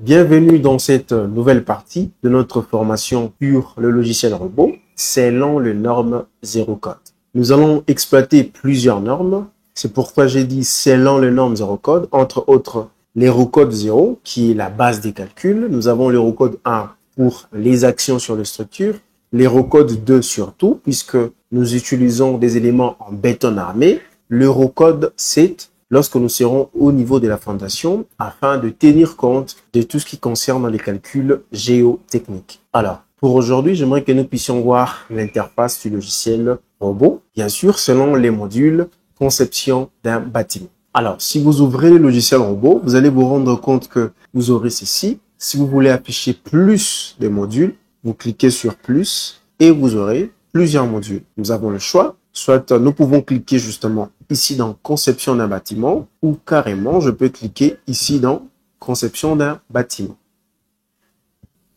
Bienvenue dans cette nouvelle partie de notre formation sur le logiciel robot, selon les normes zéro code. Nous allons exploiter plusieurs normes. C'est pourquoi j'ai dit selon les normes zéro code, entre autres l'Hérocode 0, qui est la base des calculs. Nous avons l'Hérocode 1 pour les actions sur les structures, l'Hérocode 2 surtout, puisque nous utilisons des éléments en béton armé, l'Hérocode 7 lorsque nous serons au niveau de la fondation afin de tenir compte de tout ce qui concerne les calculs géotechniques. Alors, pour aujourd'hui, j'aimerais que nous puissions voir l'interface du logiciel robot, bien sûr, selon les modules conception d'un bâtiment. Alors, si vous ouvrez le logiciel robot, vous allez vous rendre compte que vous aurez ceci. Si vous voulez afficher plus de modules, vous cliquez sur plus et vous aurez plusieurs modules. Nous avons le choix. Soit nous pouvons cliquer justement ici dans conception d'un bâtiment ou carrément je peux cliquer ici dans conception d'un bâtiment.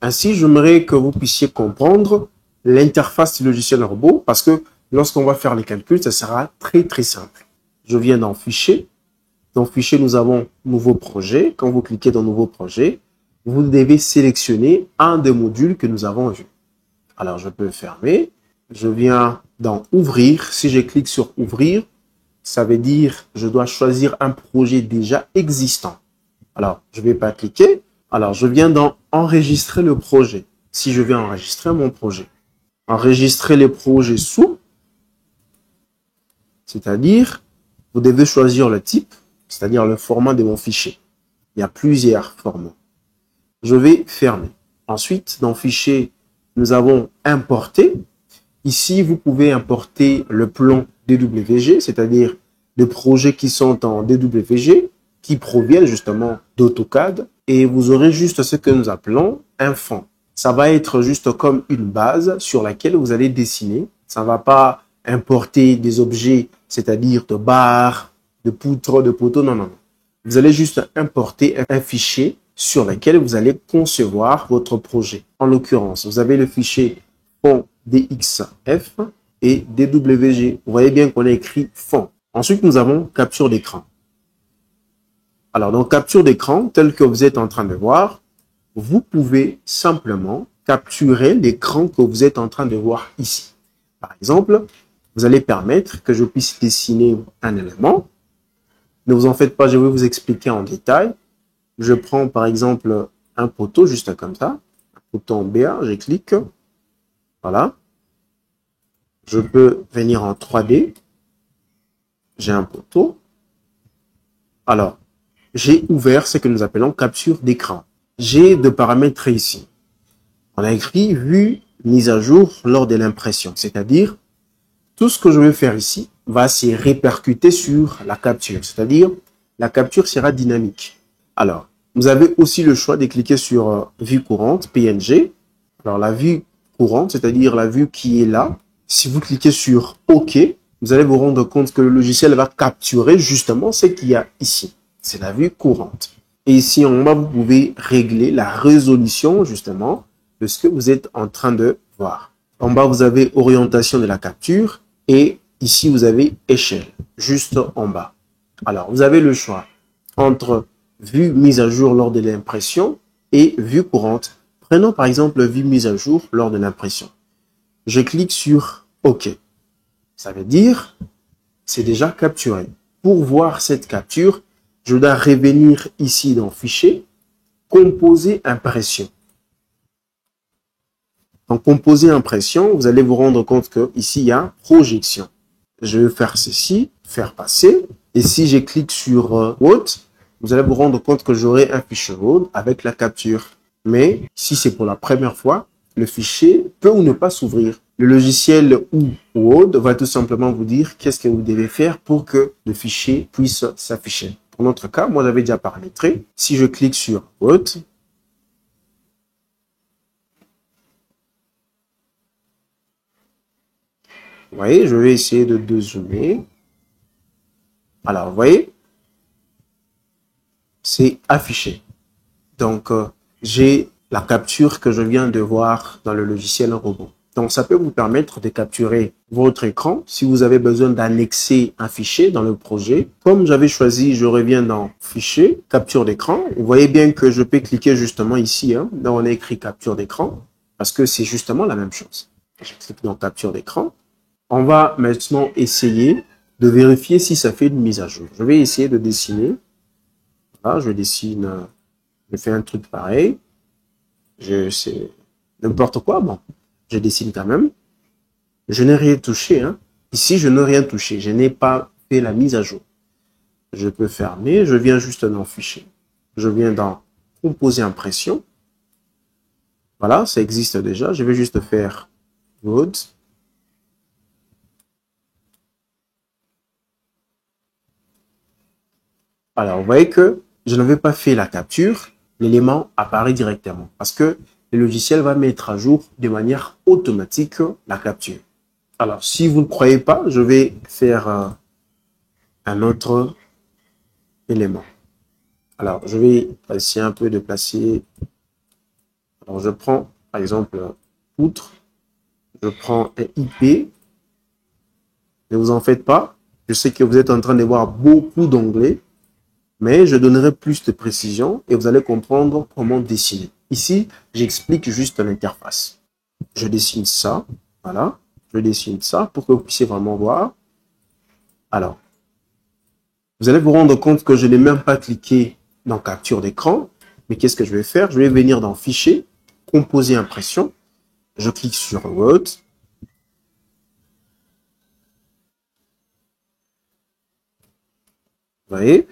Ainsi, j'aimerais que vous puissiez comprendre l'interface du logiciel robot parce que lorsqu'on va faire les calculs, ça sera très simple. Je viens dans fichier. Dans fichier, nous avons nouveau projet. Quand vous cliquez dans nouveau projet, vous devez sélectionner un des modules que nous avons vu. Alors, je peux fermer. Je viens dans ouvrir. Si je clique sur ouvrir, ça veut dire je dois choisir un projet déjà existant. Alors, je vais pas cliquer. Alors, je viens dans enregistrer le projet. Si je viens enregistrer mon projet, enregistrer les projets sous, c'est-à-dire, vous devez choisir le type, c'est-à-dire le format de mon fichier. Il y a plusieurs formats. Je vais fermer. Ensuite, dans fichier, nous avons importer. Ici, vous pouvez importer le plan DWG, c'est-à-dire des projets qui sont en DWG, qui proviennent justement d'AutoCAD, et vous aurez juste ce que nous appelons un fond. Ça va être juste comme une base sur laquelle vous allez dessiner. Ça ne va pas importer des objets, c'est-à-dire de barres, de poutres, de poteaux, non. Vous allez juste importer un fichier sur lequel vous allez concevoir votre projet. En l'occurrence, vous avez le fichier fond DXF et DWG. Vous voyez bien qu'on a écrit fond. Ensuite, nous avons capture d'écran. Alors, dans capture d'écran, tel que vous êtes en train de voir, vous pouvez simplement capturer l'écran que vous êtes en train de voir ici. Par exemple, vous allez permettre que je puisse dessiner un élément. Ne vous en faites pas, je vais vous expliquer en détail. Je prends par exemple un poteau juste comme ça, un poteau en BA, je clique. Voilà. Je peux venir en 3D. J'ai un poteau. Alors, j'ai ouvert ce que nous appelons capture d'écran. J'ai deux paramètres ici. On a écrit vue mise à jour lors de l'impression. C'est-à-dire, tout ce que je vais faire ici va se répercuter sur la capture. C'est-à-dire, la capture sera dynamique. Alors, vous avez aussi le choix de cliquer sur vue courante, PNG. Alors, la vue courante, c'est-à-dire la vue qui est là. Si vous cliquez sur OK, vous allez vous rendre compte que le logiciel va capturer justement ce qu'il y a ici. C'est la vue courante. Et ici en bas, vous pouvez régler la résolution justement de ce que vous êtes en train de voir. En bas, vous avez orientation de la capture et ici, vous avez échelle, juste en bas. Alors, vous avez le choix entre vue mise à jour lors de l'impression et vue courante. Prenons par exemple vue mise à jour lors de l'impression. Je clique sur OK. Ça veut dire c'est déjà capturé. Pour voir cette capture, je dois revenir ici dans Fichier, Composer impression. Dans Composer impression, vous allez vous rendre compte que ici il y a Projection. Je vais faire ceci, faire passer. Et si je clique sur Word, vous allez vous rendre compte que j'aurai un fichier Word avec la capture. Mais si c'est pour la première fois, le fichier peut ou ne pas s'ouvrir. Le logiciel ou Word va tout simplement vous dire qu'est-ce que vous devez faire pour que le fichier puisse s'afficher. Pour notre cas, moi j'avais déjà paramétré. Si je clique sur Word, vous voyez, je vais essayer de dézoomer. Alors, vous voyez, c'est affiché. Donc, j'ai la capture que je viens de voir dans le logiciel robot. Donc, ça peut vous permettre de capturer votre écran si vous avez besoin d'annexer un fichier dans le projet. Comme j'avais choisi, je reviens dans Fichier, Capture d'écran. Vous voyez bien que je peux cliquer justement ici, hein, là on a écrit Capture d'écran, parce que c'est justement la même chose. Je clique dans Capture d'écran. On va maintenant essayer de vérifier si ça fait une mise à jour. Je vais essayer de dessiner. Voilà, je dessine, je fais un truc pareil. C'est n'importe quoi, bon. Je dessine quand même. Je n'ai rien touché. Hein. Ici, je n'ai rien touché. Je n'ai pas fait la mise à jour. Je peux fermer. Je viens juste dans Fichier. Je viens dans Composer impression. Voilà, ça existe déjà. Je vais juste faire Load. Alors, vous voyez que je n'avais pas fait la capture. L'élément apparaît directement parce que le logiciel va mettre à jour de manière automatique la capture. Alors, si vous ne croyez pas, je vais faire un autre élément. Alors, je vais essayer un peu de placer. Alors, je prends, par exemple, poutre. Je prends un IP. Ne vous en faites pas. Je sais que vous êtes en train de voir beaucoup d'onglets, mais je donnerai plus de précision et vous allez comprendre comment dessiner. Ici, j'explique juste l'interface. Je dessine ça. Voilà. Je dessine ça pour que vous puissiez vraiment voir. Alors, vous allez vous rendre compte que je n'ai même pas cliqué dans Capture d'écran. Mais qu'est-ce que je vais faire? Je vais venir dans Fichier, Composer impression. Je clique sur Word. Vous voyez?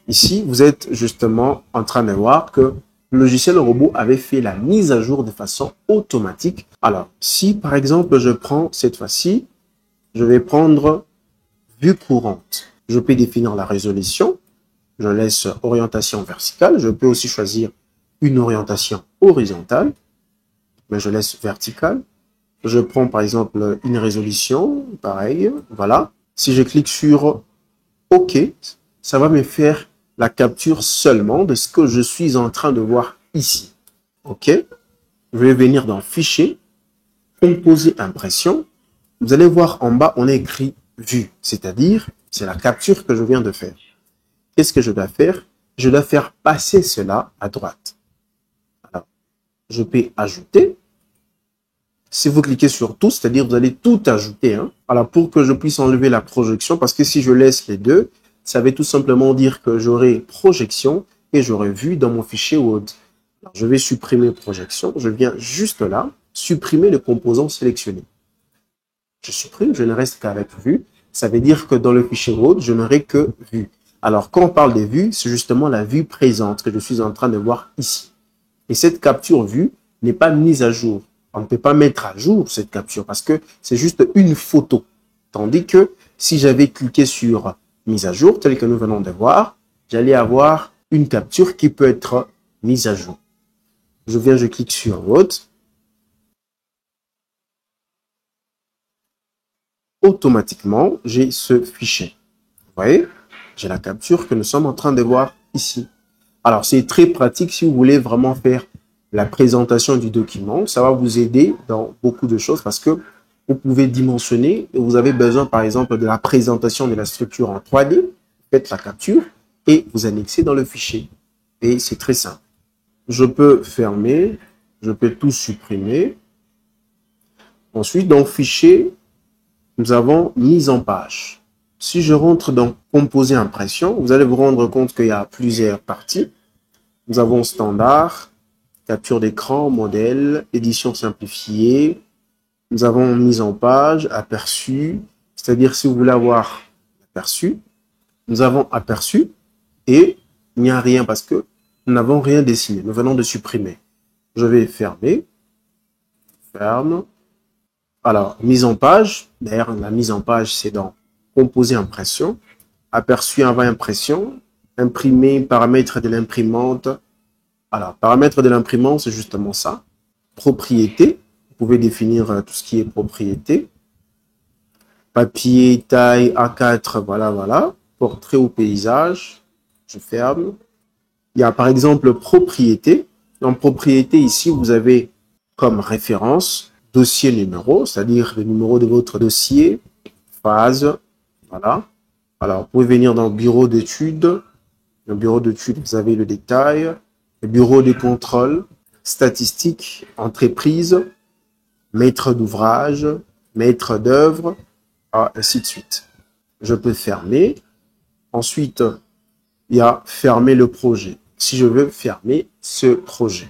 Ici, vous êtes justement en train de voir que le logiciel robot avait fait la mise à jour de façon automatique. Alors, si par exemple, je prends cette fois-ci, je vais prendre vue courante. Je peux définir la résolution. Je laisse orientation verticale. Je peux aussi choisir une orientation horizontale, mais je laisse verticale. Je prends par exemple une résolution, pareil, voilà. Si je clique sur OK, ça va me faire la capture seulement de ce que je suis en train de voir ici. OK, je vais venir dans Fichier, Composer impression. Vous allez voir en bas, on a écrit Vue, c'est-à-dire c'est la capture que je viens de faire. Qu'est-ce que je dois faire? Je dois faire passer cela à droite. Alors, je peux ajouter. Si vous cliquez sur tout, c'est-à-dire vous allez tout ajouter. Hein. Alors, pour que je puisse enlever la projection, parce que si je laisse les deux, ça veut tout simplement dire que j'aurai projection et j'aurai vue dans mon fichier Word. Alors, je vais supprimer projection. Je viens juste là, supprimer le composant sélectionné. Je supprime, je ne reste qu'avec vue. Ça veut dire que dans le fichier Word, je n'aurai que vue. Alors, quand on parle de vue, c'est justement la vue présente que je suis en train de voir ici. Et cette capture vue n'est pas mise à jour. On ne peut pas mettre à jour cette capture parce que c'est juste une photo. Tandis que si j'avais cliqué sur mise à jour, tel que nous venons de voir, j'allais avoir une capture qui peut être mise à jour. Je clique sur Word. Automatiquement, j'ai ce fichier. Vous voyez, j'ai la capture que nous sommes en train de voir ici. Alors, c'est très pratique si vous voulez vraiment faire la présentation du document. Ça va vous aider dans beaucoup de choses parce que vous pouvez dimensionner et vous avez besoin, par exemple, de la présentation de la structure en 3D. Vous faites la capture et vous annexez dans le fichier. Et c'est très simple. Je peux fermer, je peux tout supprimer. Ensuite, dans Fichier, nous avons mise en page. Si je rentre dans Composer impression, vous allez vous rendre compte qu'il y a plusieurs parties. Nous avons standard, capture d'écran, modèle, édition simplifiée. Nous avons mise en page, aperçu, c'est-à-dire si vous voulez avoir aperçu. Nous avons aperçu et il n'y a rien parce que nous n'avons rien dessiné. Nous venons de supprimer. Je vais fermer. Ferme. Alors, mise en page. D'ailleurs, la mise en page, c'est dans Composer impression. Aperçu avant impression. Imprimer, paramètres de l'imprimante. Alors, paramètres de l'imprimante, c'est justement ça. Propriété. Vous pouvez définir tout ce qui est propriété. Papier, taille, A4, voilà, voilà. Portrait ou paysage. Je ferme. Il y a par exemple propriété. Dans propriété, ici, vous avez comme référence dossier numéro, c'est-à-dire le numéro de votre dossier, phase, voilà. Alors, vous pouvez venir dans le bureau d'études. Le bureau d'études, vous avez le détail. Le bureau de contrôle, statistiques, entreprise, maître d'ouvrage, maître d'œuvre, ainsi de suite. Je peux fermer. Ensuite, il y a fermer le projet. Si je veux fermer ce projet.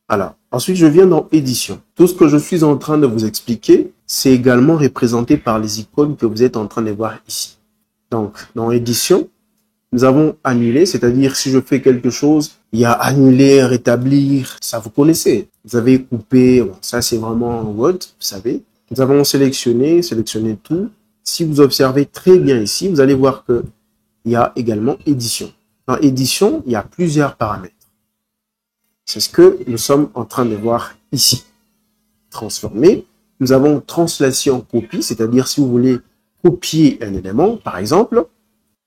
Alors, ensuite, je viens dans édition. Tout ce que je suis en train de vous expliquer, c'est également représenté par les icônes que vous êtes en train de voir ici. Donc, dans édition, nous avons annulé, c'est-à-dire si je fais quelque chose, il y a annuler, rétablir, ça vous connaissez. Vous avez coupé, bon, ça c'est vraiment Word, vous savez. Nous avons sélectionné tout. Si vous observez très bien ici, vous allez voir que il y a également édition. Dans édition, il y a plusieurs paramètres. C'est ce que nous sommes en train de voir ici. Transformer. Nous avons translation copie, c'est-à-dire si vous voulez copier un élément, par exemple,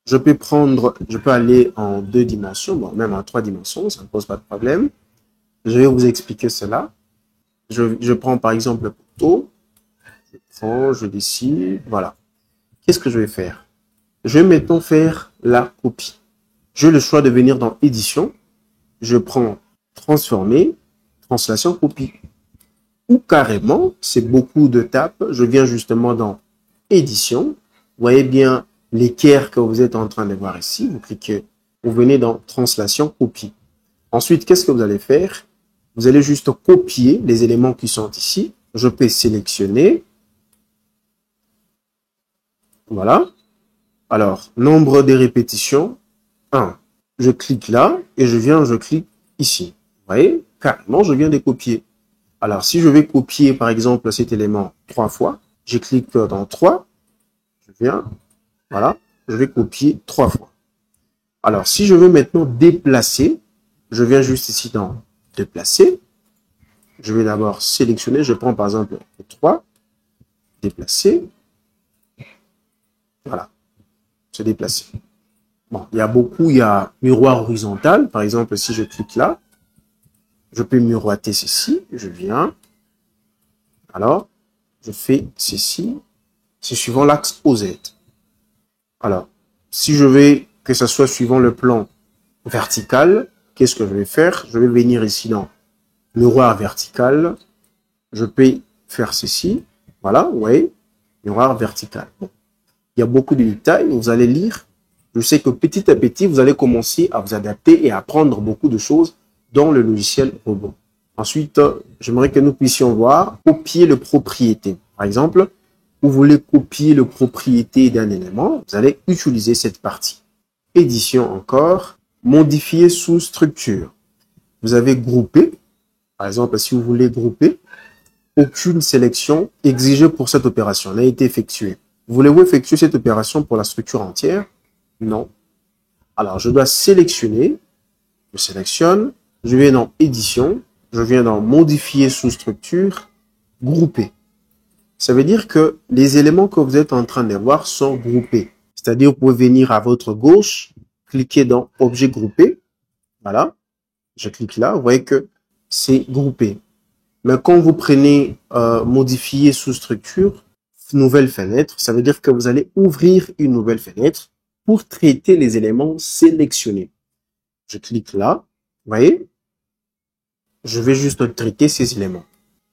je peux aller en 2 dimensions, bon, même en 3 dimensions, ça ne pose pas de problème. Je vais vous expliquer cela. Je prends par exemple le poteau, je dessine, voilà. Qu'est-ce que je vais faire? Je vais maintenant faire la copie. J'ai le choix de venir dans édition, je prends transformer, translation copie. Ou carrément, c'est beaucoup de tapes, je viens justement dans édition, vous voyez bien l'équerre que vous êtes en train de voir ici, vous cliquez, vous venez dans translation copie. Ensuite, qu'est-ce que vous allez faire? Vous allez juste copier les éléments qui sont ici. Je peux sélectionner. Voilà. Alors, nombre de répétitions, 1. Je clique là et je clique ici. Vous voyez? Carrément, je viens de copier. Alors, si je vais copier, par exemple, cet élément 3 fois, je clique dans 3, je viens, voilà, je vais copier 3 fois. Alors, si je veux maintenant déplacer, je viens juste ici dans déplacer. Je vais d'abord sélectionner, je prends par exemple 3, déplacer. Voilà, se déplacer. Bon, il y a miroir horizontal. Par exemple, si je clique là, je peux miroiter ceci, je viens. Alors, je fais ceci, c'est suivant l'axe OZ. Alors, si je veux que ce soit suivant le plan vertical, qu'est-ce que je vais faire? Je vais venir ici dans miroir vertical. Je peux faire ceci. Voilà, vous voyez, miroir vertical. Bon. Il y a beaucoup de détails, vous allez lire. Je sais que petit à petit, vous allez commencer à vous adapter et à apprendre beaucoup de choses dans le logiciel robot. Ensuite, j'aimerais que nous puissions voir copier le propriété. Par exemple, vous voulez copier le propriété d'un élément, vous allez utiliser cette partie. Édition encore, modifier sous structure. Vous avez groupé. Par exemple, si vous voulez grouper, aucune sélection exigée pour cette opération n'a été effectuée. Voulez-vous effectuer cette opération pour la structure entière? Non. Alors, je dois sélectionner. Je sélectionne. Je viens dans édition. Je viens dans modifier sous structure, grouper. Ça veut dire que les éléments que vous êtes en train de voir sont groupés. C'est-à-dire, vous pouvez venir à votre gauche, cliquer dans objet groupé. Voilà. Je clique là. Vous voyez que c'est groupé. Mais quand vous prenez modifier sous structure, nouvelle fenêtre, ça veut dire que vous allez ouvrir une nouvelle fenêtre pour traiter les éléments sélectionnés. Je clique là, vous voyez, je vais juste traiter ces éléments.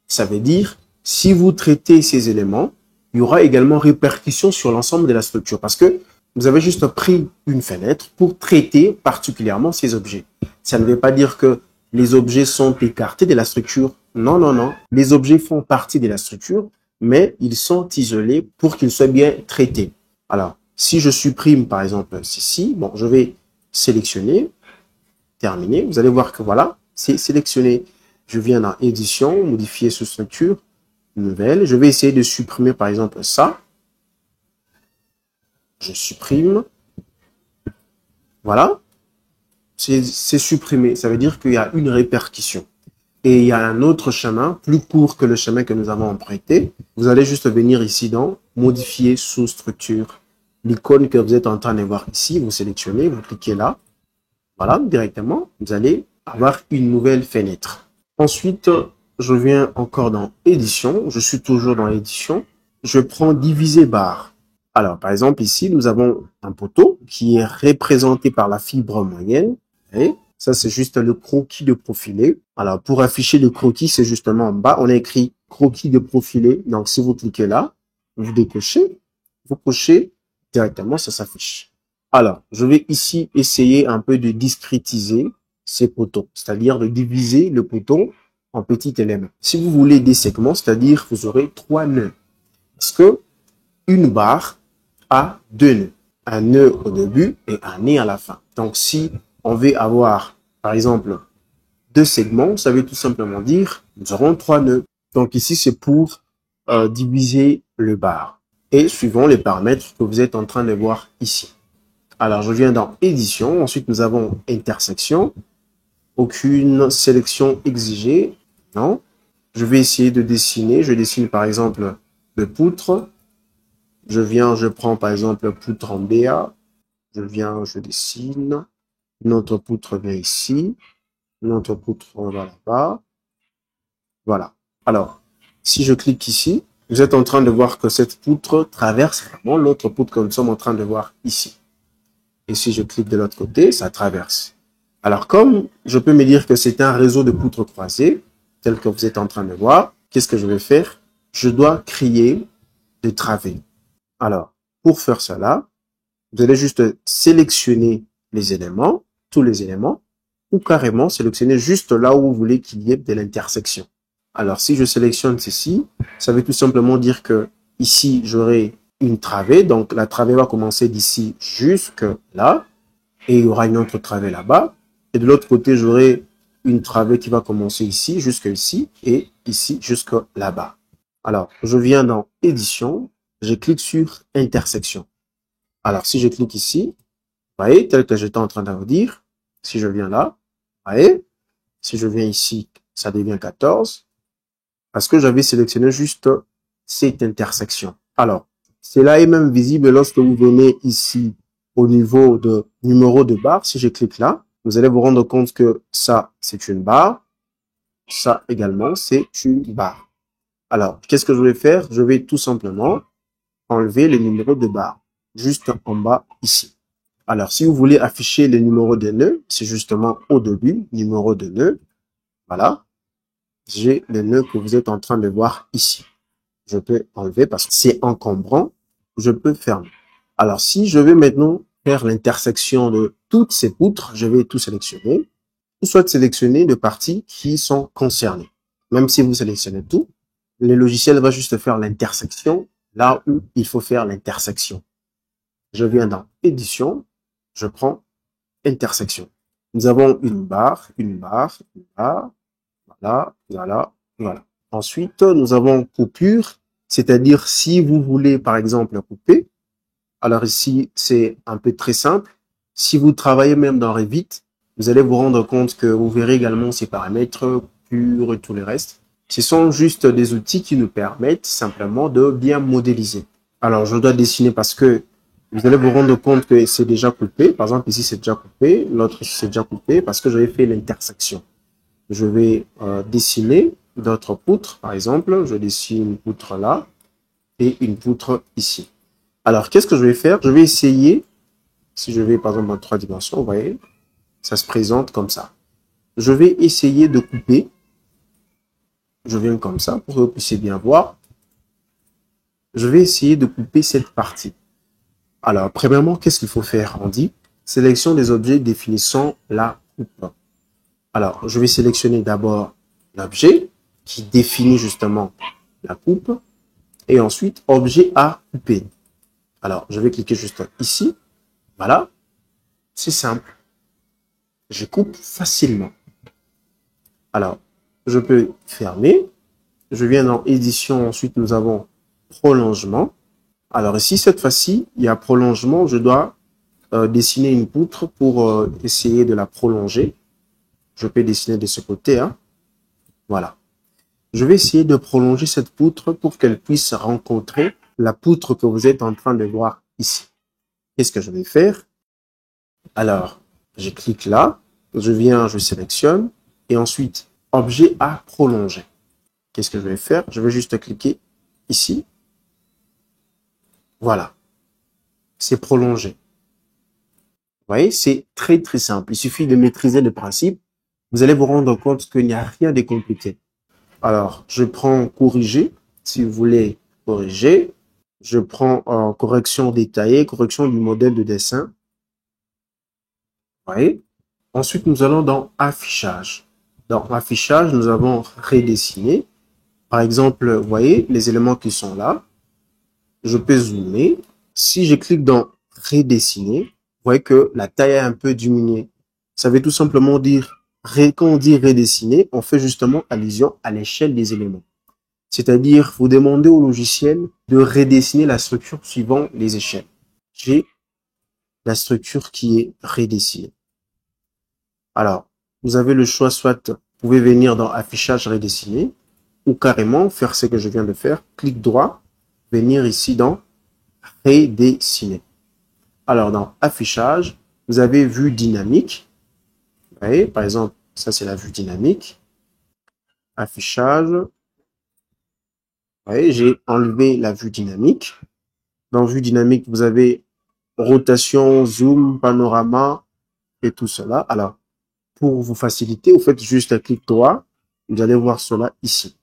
Ça veut dire, si vous traitez ces éléments, il y aura également répercussion sur l'ensemble de la structure parce que vous avez juste pris une fenêtre pour traiter particulièrement ces objets. Ça ne veut pas dire que les objets sont écartés de la structure. Non, non, non. Les objets font partie de la structure, mais ils sont isolés pour qu'ils soient bien traités. Alors, si je supprime par exemple ceci, bon, je vais sélectionner, terminer. Vous allez voir que voilà, c'est sélectionné. Je viens dans édition, modifier sous structure, nouvelle. Je vais essayer de supprimer par exemple ça. Je supprime. Voilà. C'est supprimé. Ça veut dire qu'il y a une répercussion. Et il y a un autre chemin, plus court que le chemin que nous avons emprunté. Vous allez juste venir ici dans modifier sous structure. L'icône que vous êtes en train de voir ici, vous sélectionnez, vous cliquez là. Voilà, directement, vous allez avoir une nouvelle fenêtre. Ensuite, je viens encore dans édition. Je suis toujours dans édition. Je prends diviser barre. Alors, par exemple, ici, nous avons un poteau qui est représenté par la fibre moyenne. Et ça, c'est juste le croquis de profilé. Alors, pour afficher le croquis, c'est justement en bas. On a écrit croquis de profilé. Donc, si vous cliquez là, vous décochez, vous cochez directement, ça s'affiche. Alors, je vais ici essayer un peu de discrétiser ces poteaux, c'est-à-dire de diviser le poteau en petits éléments. Si vous voulez des segments, c'est-à-dire vous aurez 3 nœuds. Parce que une barre a 2 nœuds. Un nœud au début et un nœud à la fin. Donc, si on veut avoir, par exemple, 2 segments, ça veut tout simplement dire nous aurons 3 nœuds. Donc, ici, c'est pour diviser le bar. Et suivant les paramètres que vous êtes en train de voir ici. Alors, je viens dans édition. Ensuite, nous avons intersection. Aucune sélection exigée. Non. Je vais essayer de dessiner. Je dessine par exemple le poutre. Je prends par exemple poutre en BA. Je dessine. Notre poutre vient ici. Notre poutre va là-bas. Voilà. Alors, si je clique ici, vous êtes en train de voir que cette poutre traverse vraiment l'autre poutre que nous sommes en train de voir ici. Et si je clique de l'autre côté, ça traverse. Alors, comme je peux me dire que c'est un réseau de poutres croisées, tel que vous êtes en train de voir, qu'est-ce que je vais faire? Je dois créer des travées. Alors, pour faire cela, vous allez juste sélectionner les éléments, tous les éléments, ou carrément sélectionner juste là où vous voulez qu'il y ait de l'intersection. Alors, si je sélectionne ceci, ça veut tout simplement dire que ici, j'aurai une travée. Donc, la travée va commencer d'ici jusque là. Et il y aura une autre travée là-bas. Et de l'autre côté, j'aurai une travée qui va commencer ici, jusque ici, et ici, jusque là-bas. Alors, je viens dans édition, je clique sur intersection. Alors, si je clique ici, vous voyez, tel que j'étais en train de vous dire, si je viens là, vous voyez, si je viens ici, ça devient 14, parce que j'avais sélectionné juste cette intersection. Alors, cela est même visible lorsque vous venez ici au niveau de numéro de barre. Si je clique là, vous allez vous rendre compte que ça, c'est une barre. Ça également, c'est une barre. Alors, qu'est-ce que je vais faire? Je vais tout simplement enlever les numéros de barre, juste en bas ici. Alors, si vous voulez afficher les numéros de nœuds, c'est justement au début, numéro de nœud. Voilà. J'ai le nœud que vous êtes en train de voir ici. Je peux enlever parce que c'est encombrant. Je peux fermer. Alors, si je vais maintenant faire l'intersection de toutes ces poutres, je vais tout sélectionner. Ou soit sélectionner les parties qui sont concernées. Même si vous sélectionnez tout, le logiciel va juste faire l'intersection là où il faut faire l'intersection. Je viens dans édition, je prends intersection. Nous avons une barre, une barre, une barre. Voilà, voilà, voilà. Ensuite, nous avons coupure, c'est-à-dire si vous voulez, par exemple, couper. Alors ici, c'est un peu très simple. Si vous travaillez même dans Revit, vous allez vous rendre compte que vous verrez également ces paramètres, coupure et tout le reste. Ce sont juste des outils qui nous permettent simplement de bien modéliser. Alors, je dois dessiner parce que vous allez vous rendre compte que c'est déjà coupé. Par exemple, ici, c'est déjà coupé. L'autre, ici, c'est déjà coupé parce que j'avais fait l'intersection. Je vais dessiner d'autres poutres. Par exemple, je dessine une poutre là et une poutre ici. Alors, qu'est-ce que je vais faire? Je vais essayer, si je vais par exemple en 3 dimensions, vous voyez, ça se présente comme ça. Je vais essayer de couper. Je viens comme ça pour que vous puissiez bien voir. Je vais essayer de couper cette partie. Alors, premièrement, qu'est-ce qu'il faut faire? On dit sélection des objets définissant la coupe. Alors, je vais sélectionner d'abord l'objet qui définit justement la coupe et ensuite objet à couper. Alors, je vais cliquer juste ici. Voilà. C'est simple. Je coupe facilement. Alors, je peux fermer. Je viens dans édition. Ensuite, nous avons prolongement. Alors ici, cette fois-ci, il y a prolongement. Je dois dessiner une poutre pour essayer de la prolonger. Je peux dessiner de ce côté. Hein. Voilà. Je vais essayer de prolonger cette poutre pour qu'elle puisse rencontrer la poutre que vous êtes en train de voir ici. Qu'est-ce que je vais faire? Alors, je clique là. Je viens, je sélectionne. Et ensuite, objet à prolonger. qu'est-ce que je vais faire? Je vais juste cliquer ici. Voilà. C'est prolongé. Vous voyez, c'est très, très simple. Il suffit de maîtriser le principe. Vous allez vous rendre compte qu'il n'y a rien de compliqué. Alors, je prends corriger, si vous voulez corriger. Je prends correction détaillée, correction du modèle de dessin. Vous voyez? Ensuite, nous allons dans affichage. Dans affichage, nous avons redessiné. Par exemple, vous voyez les éléments qui sont là. Je peux zoomer. Si je clique dans redessiner, vous voyez que la taille a un peu diminué. Ça veut tout simplement dire, quand on dit redessiner, on fait justement allusion à l'échelle des éléments. C'est-à-dire, vous demandez au logiciel de redessiner la structure suivant les échelles. J'ai la structure qui est redessinée. Alors, vous avez le choix, soit vous pouvez venir dans affichage redessiner, ou carrément faire ce que je viens de faire, clic droit, venir ici dans redessiner. Alors, dans affichage, vous avez vue dynamique. Vous voyez, par exemple, ça c'est la vue dynamique. Affichage. Vous voyez, j'ai enlevé la vue dynamique. Dans vue dynamique, vous avez rotation, zoom, panorama et tout cela. Alors, pour vous faciliter, vous faites juste un clic droit. Vous allez voir cela ici.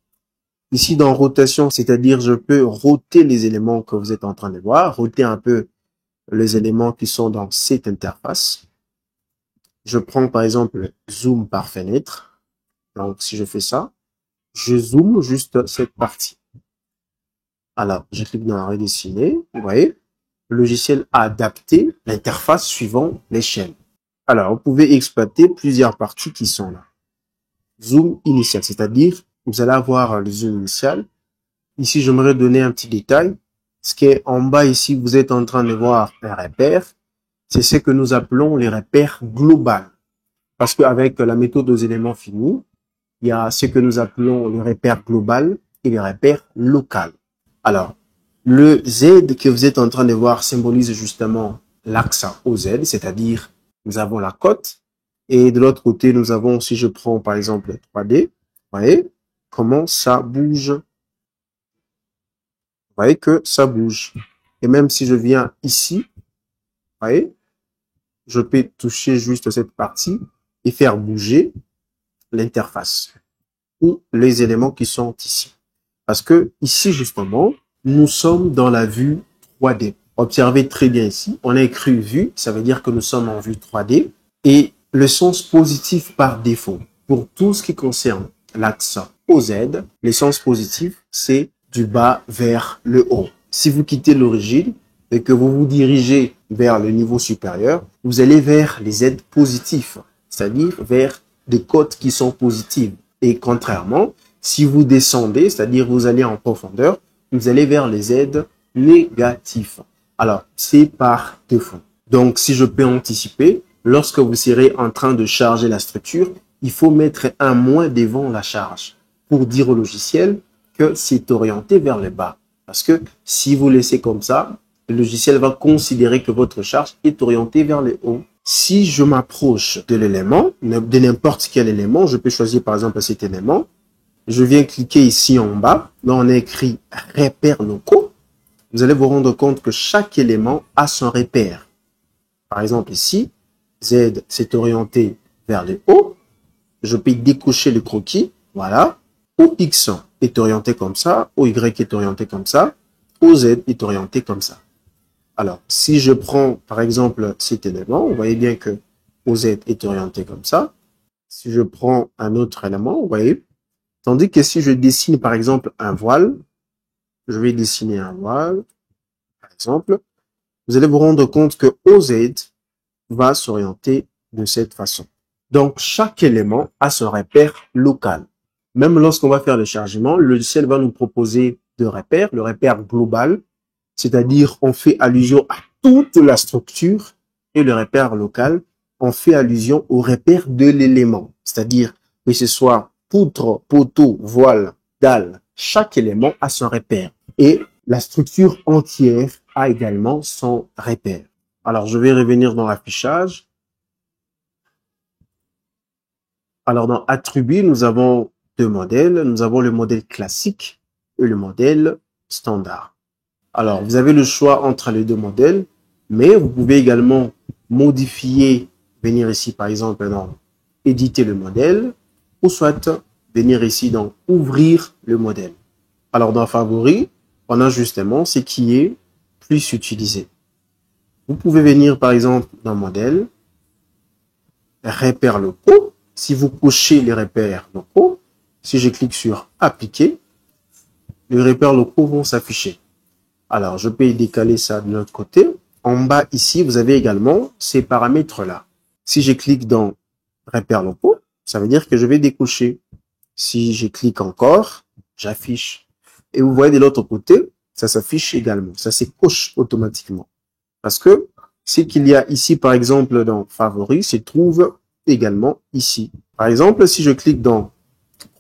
Ici, dans rotation, c'est-à-dire je peux roter les éléments que vous êtes en train de voir, roter un peu les éléments qui sont dans cette interface. Je prends par exemple zoom par fenêtre. Donc, si je fais ça, je zoome juste cette partie. Alors, je clique dans redessiner. Vous voyez, le logiciel a adapté l'interface suivant l'échelle. Alors, vous pouvez exploiter plusieurs parties qui sont là. Zoom initial, c'est-à-dire, vous allez avoir le zoom initial. Ici, j'aimerais donner un petit détail. Ce qui est en bas ici, vous êtes en train de voir un repère. C'est ce que nous appelons les repères globaux. Parce qu'avec la méthode aux éléments finis, il y a ce que nous appelons le repère global et le repère local. Alors, le Z que vous êtes en train de voir symbolise justement l'axe OZ, c'est-à-dire nous avons la cote. Et de l'autre côté, nous avons, si je prends par exemple 3D, vous voyez comment ça bouge. Vous voyez que ça bouge. Et même si je viens ici, vous voyez, je peux toucher juste cette partie et faire bouger l'interface ou les éléments qui sont ici. Parce que ici, justement, nous sommes dans la vue 3D. Observez très bien ici, on a écrit vue, ça veut dire que nous sommes en vue 3D. Et le sens positif par défaut, pour tout ce qui concerne l'axe OZ, le sens positif, c'est du bas vers le haut. Si vous quittez l'origine et que vous vous dirigez vers le niveau supérieur, vous allez vers les Z positifs, c'est-à-dire vers des cotes qui sont positives. Et contrairement, si vous descendez, c'est-à-dire vous allez en profondeur, vous allez vers les Z négatifs. Alors, c'est par défaut. Donc, si je peux anticiper, lorsque vous serez en train de charger la structure, il faut mettre un moins devant la charge pour dire au logiciel que c'est orienté vers le bas. Parce que si vous laissez comme ça, le logiciel va considérer que votre charge est orientée vers le haut. Si je m'approche de l'élément, de n'importe quel élément, je peux choisir par exemple cet élément. Je viens cliquer ici en bas. Là, on a écrit repères locaux. Vous allez vous rendre compte que chaque élément a son repère. Par exemple, ici, Z s'est orienté vers le haut. Je peux décocher le croquis. Voilà. OX est orienté comme ça. OY est orienté comme ça. OZ est orienté comme ça. Alors, si je prends, par exemple, cet élément, vous voyez bien que OZ est orienté comme ça. Si je prends un autre élément, vous voyez, tandis que si je dessine, par exemple, un voile, je vais dessiner un voile, par exemple, vous allez vous rendre compte que OZ va s'orienter de cette façon. Donc, chaque élément a son repère local. Même lorsqu'on va faire le chargement, le logiciel va nous proposer deux repères, le repère global, c'est-à-dire on fait allusion à toute la structure, et le repère local, on fait allusion au repère de l'élément, c'est-à-dire que ce soit poutre, poteau, voile, dalle, chaque élément a son repère. Et la structure entière a également son repère. Alors, je vais revenir dans l'affichage. Alors, dans attributs, nous avons deux modèles. Nous avons le modèle classique et le modèle standard. Alors, vous avez le choix entre les deux modèles, mais vous pouvez également modifier, venir ici par exemple dans éditer le modèle, ou soit venir ici dans ouvrir le modèle. Alors, dans favoris, on a justement ce qui est plus utilisé. Vous pouvez venir par exemple dans modèle, repères locaux. Si vous cochez les repères locaux, si je clique sur appliquer, les repères locaux vont s'afficher. Alors, je peux décaler ça de l'autre côté. En bas ici, vous avez également ces paramètres-là. Si je clique dans repères locaux, ça veut dire que je vais décocher. Si je clique encore, j'affiche. Et vous voyez de l'autre côté, ça s'affiche également. Ça se coche automatiquement. Parce que ce qu'il y a ici, par exemple, dans favoris, se trouve également ici. Par exemple, si je clique dans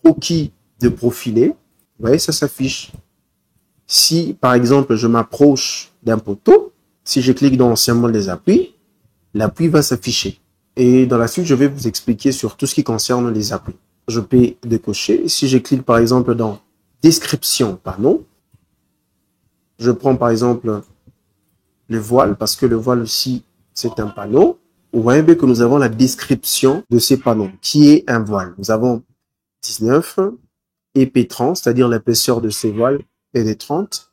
croquis de profiler, vous voyez, ça s'affiche. Si, par exemple, je m'approche d'un poteau, si je clique dans le symbole des appuis, l'appui va s'afficher. Et dans la suite, je vais vous expliquer sur tout ce qui concerne les appuis. Je peux décocher. Si je clique, par exemple, dans description panneau, je prends, par exemple, le voile, parce que le voile aussi, c'est un panneau. Vous voyez bien que nous avons la description de ces panneaux, qui est un voile. Nous avons 19, épais 30, c'est-à-dire l'épaisseur de ces voiles est de 30,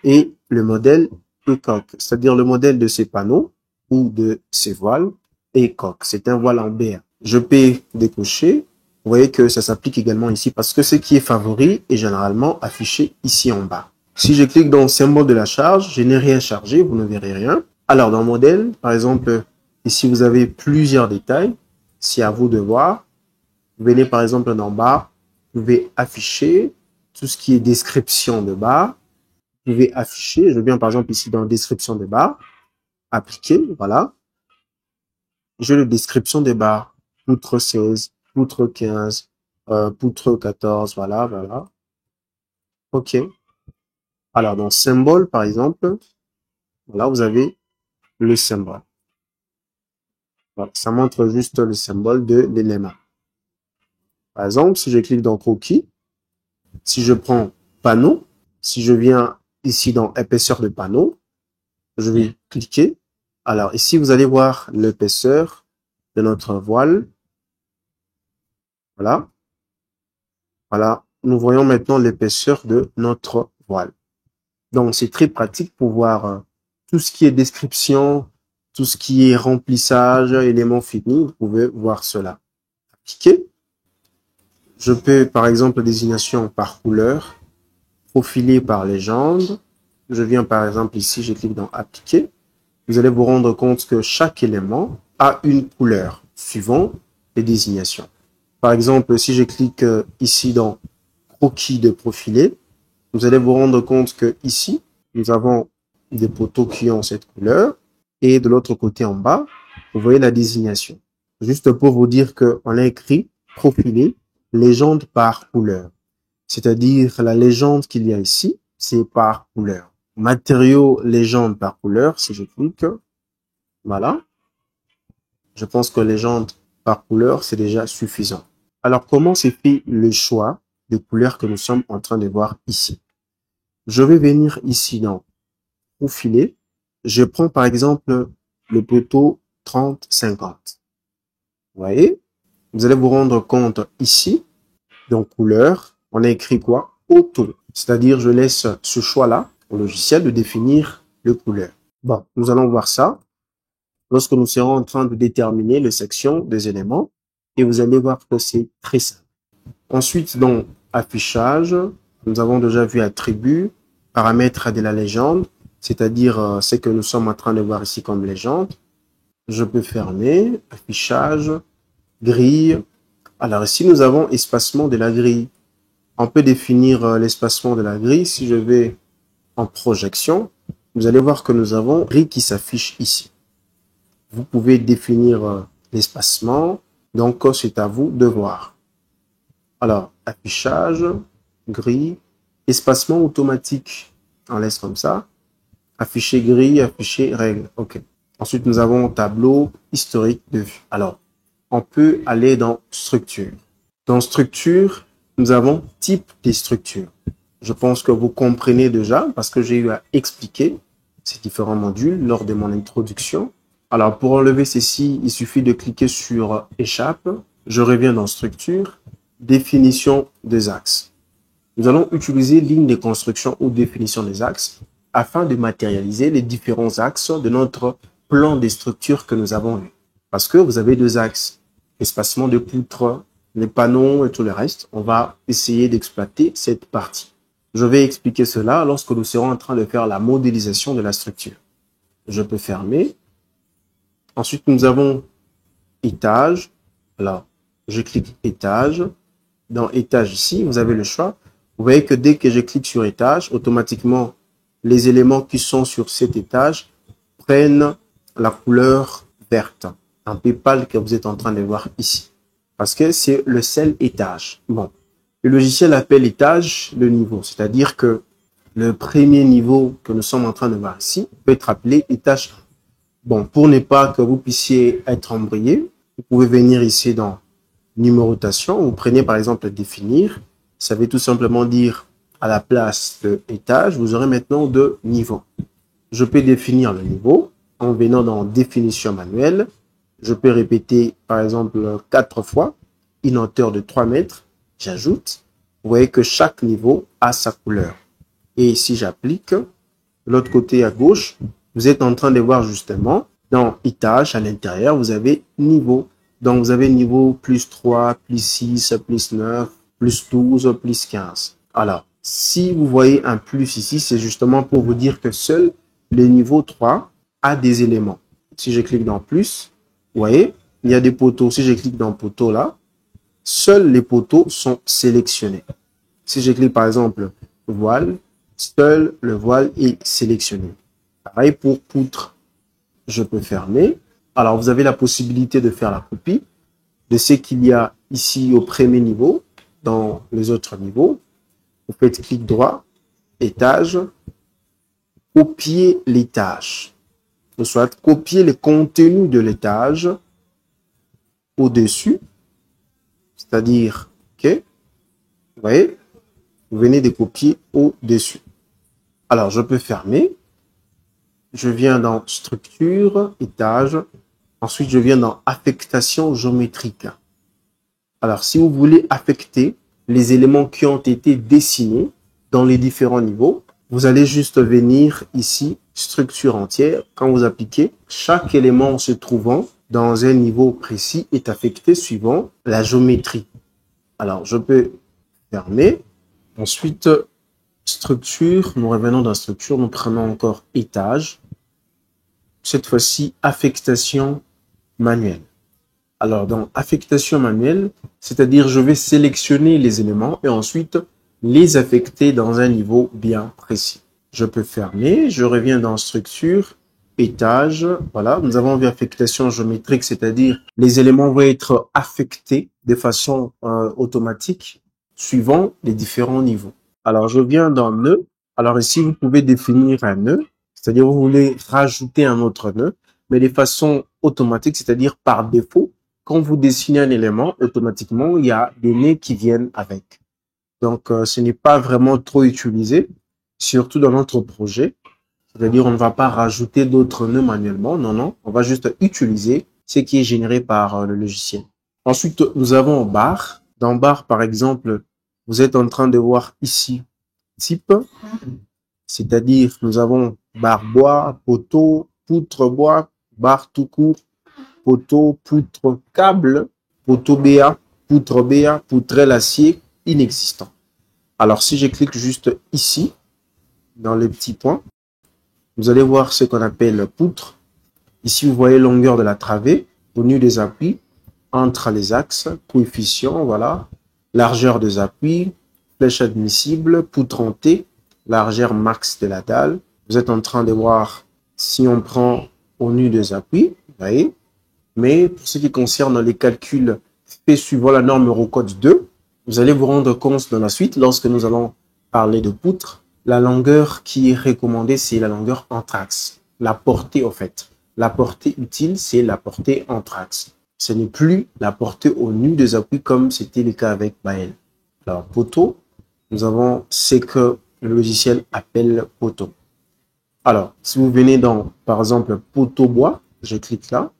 et le modèle est coque, c'est-à-dire le modèle de ces panneaux ou de ces voiles est coque. C'est un voile en BR. Je peux décocher. Vous voyez que ça s'applique également ici parce que ce qui est favori est généralement affiché ici en bas. Si je clique dans le symbole de la charge, je n'ai rien chargé, vous ne verrez rien. Alors, dans modèle, par exemple, ici, vous avez plusieurs détails. C'est à vous de voir. Vous venez, par exemple, d'en bas, vous pouvez afficher tout ce qui est description de barre. Vous pouvez afficher, je viens, par exemple, ici, dans description de barre, appliquer, voilà. J'ai la description des barres, poutre 16, poutre 15, poutre 14, voilà, voilà. OK. Alors, dans symbole, par exemple, là, vous avez le symbole. Voilà, ça montre juste le symbole de l'élément. Par exemple, si je clique dans croquis, si je prends panneau, si je viens ici dans épaisseur de panneau, je vais cliquer. Alors, ici, vous allez voir l'épaisseur de notre voile. Voilà. Voilà. Nous voyons maintenant l'épaisseur de notre voile. Donc, c'est très pratique pour voir tout ce qui est description, tout ce qui est remplissage, éléments finis. Vous pouvez voir cela. Appliquer. Je peux, par exemple, désignation par couleur, profiler par légende. Je viens, par exemple, ici, je clique dans appliquer. Vous allez vous rendre compte que chaque élément a une couleur suivant les désignations. Par exemple, si je clique ici dans croquis de profiler, vous allez vous rendre compte que ici, nous avons des poteaux qui ont cette couleur et de l'autre côté en bas, vous voyez la désignation. Juste pour vous dire qu'on a écrit profiler légende par couleur. C'est-à-dire la légende qu'il y a ici, c'est par couleur. Matériaux légende par couleur, si je clique, voilà. Je pense que légende par couleur, c'est déjà suffisant. Alors, comment s'est fait le choix des couleurs que nous sommes en train de voir ici? Je vais venir ici dans profiler. Je prends par exemple le poteau 30-50. Vous voyez? Vous allez vous rendre compte ici, dans couleur, on a écrit quoi? Auto. C'est-à-dire, je laisse ce choix-là au logiciel de définir le couleur. Bon, nous allons voir ça lorsque nous serons en train de déterminer les sections des éléments et vous allez voir que c'est très simple. Ensuite, dans affichage, nous avons déjà vu attributs, paramètres de la légende, c'est-à-dire ce que nous sommes en train de voir ici comme légende. Je peux fermer, affichage, grille. Alors ici, nous avons espacement de la grille. On peut définir l'espacement de la grille. Si je vais en projection, vous allez voir que nous avons grille qui s'affiche ici. Vous pouvez définir l'espacement, donc c'est à vous de voir. Alors, affichage, grille, espacement automatique, on laisse comme ça. Afficher grille, afficher règle, ok. Ensuite, nous avons tableau historique de vue. Alors, on peut aller dans structure. Dans structure, nous avons type des structures. Je pense que vous comprenez déjà parce que j'ai eu à expliquer ces différents modules lors de mon introduction. Alors, pour enlever ceci, il suffit de cliquer sur Échappe. Je reviens dans Structure, Définition des axes. Nous allons utiliser ligne de construction ou définition des axes afin de matérialiser les différents axes de notre plan des structures que nous avons eu. Parce que vous avez deux axes, espacement de poutres, les panneaux et tout le reste. On va essayer d'exploiter cette partie. Je vais expliquer cela lorsque nous serons en train de faire la modélisation de la structure. Je peux fermer. Ensuite, nous avons étage. Alors, je clique étage. Dans étage ici, vous avez le choix. Vous voyez que dès que je clique sur étage, automatiquement, les éléments qui sont sur cet étage prennent la couleur verte, un peu pâle que vous êtes en train de voir ici. Parce que c'est le seul étage. Bon, le logiciel appelle étage le niveau, c'est-à-dire que le premier niveau que nous sommes en train de voir ici peut être appelé étage 1. Bon, pour ne pas que vous puissiez être embrouillé, vous pouvez venir ici dans numérotation. Vous prenez par exemple définir. Ça veut tout simplement dire à la place de étage, vous aurez maintenant deux niveaux. Je peux définir le niveau en venant dans définition manuelle. Je peux répéter par exemple 4 fois une hauteur de 3 mètres. J'ajoute. Vous voyez que chaque niveau a sa couleur. Et si j'applique, de l'autre côté à gauche, vous êtes en train de voir justement dans étage à l'intérieur, vous avez niveau. Donc vous avez niveau plus 3, plus 6, plus 9, plus 12, plus 15. Alors, si vous voyez un plus ici, c'est justement pour vous dire que seul le niveau 3 a des éléments. Si je clique dans plus, vous voyez, il y a des poteaux. Si je clique dans poteau là, seuls les poteaux sont sélectionnés. Si je clique par exemple voile, seul le voile est sélectionné. Pareil pour poutre. Je peux fermer. Alors, vous avez la possibilité de faire la copie de ce qu'il y a ici au premier niveau. Dans les autres niveaux, vous faites clic droit, étage, copier l'étage. Soit copier le contenu de l'étage au-dessus, c'est-à-dire que, vous voyez, vous venez de copier au-dessus. Alors, je peux fermer. Je viens dans structure, étage. Ensuite, je viens dans affectation géométrique. Alors, si vous voulez affecter les éléments qui ont été dessinés dans les différents niveaux, vous allez juste venir ici, structure entière. Quand vous appliquez, chaque élément se trouvant dans un niveau précis est affecté suivant la géométrie. Alors, je peux fermer. Ensuite, structure. Nous revenons dans structure. Nous prenons encore étage. Cette fois-ci, affectation manuelle. Alors, dans affectation manuelle, c'est-à-dire je vais sélectionner les éléments et ensuite les affecter dans un niveau bien précis. Je peux fermer, je reviens dans structure, étage. Voilà, nous avons vu affectation géométrique, c'est-à-dire les éléments vont être affectés de façon automatique suivant les différents niveaux. Alors, je viens dans nœud. Alors ici, vous pouvez définir un nœud, c'est-à-dire vous voulez rajouter un autre nœud, mais de façon automatique, c'est-à-dire par défaut. Quand vous dessinez un élément, automatiquement, il y a des nœuds qui viennent avec. Donc, ce n'est pas vraiment trop utilisé, surtout dans notre projet. C'est-à-dire, on ne va pas rajouter d'autres nœuds manuellement. Non, non, on va juste utiliser ce qui est généré par le logiciel. Ensuite, nous avons barre. Dans barre, par exemple, vous êtes en train de voir ici type. C'est-à-dire, nous avons barre bois, poteau, poutre bois, barre tout court, poteau, poutre, câble, poteau BA, poutrelle acier, inexistant. Alors, si je clique juste ici, dans les petits points, vous allez voir ce qu'on appelle poutre. Ici, vous voyez longueur de la travée, au nu des appuis, entre les axes, coefficient, voilà, largeur des appuis, flèche admissible, poutre en T, largeur max de la dalle. Vous êtes en train de voir si on prend au nu des appuis, vous voyez. Mais pour ce qui concerne les calculs faits suivant la norme Eurocode 2, vous allez vous rendre compte dans la suite, lorsque nous allons parler de poutre, la longueur qui est recommandée, c'est la longueur entre axes. La portée, au fait. La portée utile, c'est la portée entre axes. Ce n'est plus la portée au nu des appuis comme c'était le cas avec Baël. Alors, poteau, nous avons ce que le logiciel appelle poteau. Alors, si vous venez dans, par exemple, poteau bois, je clique là.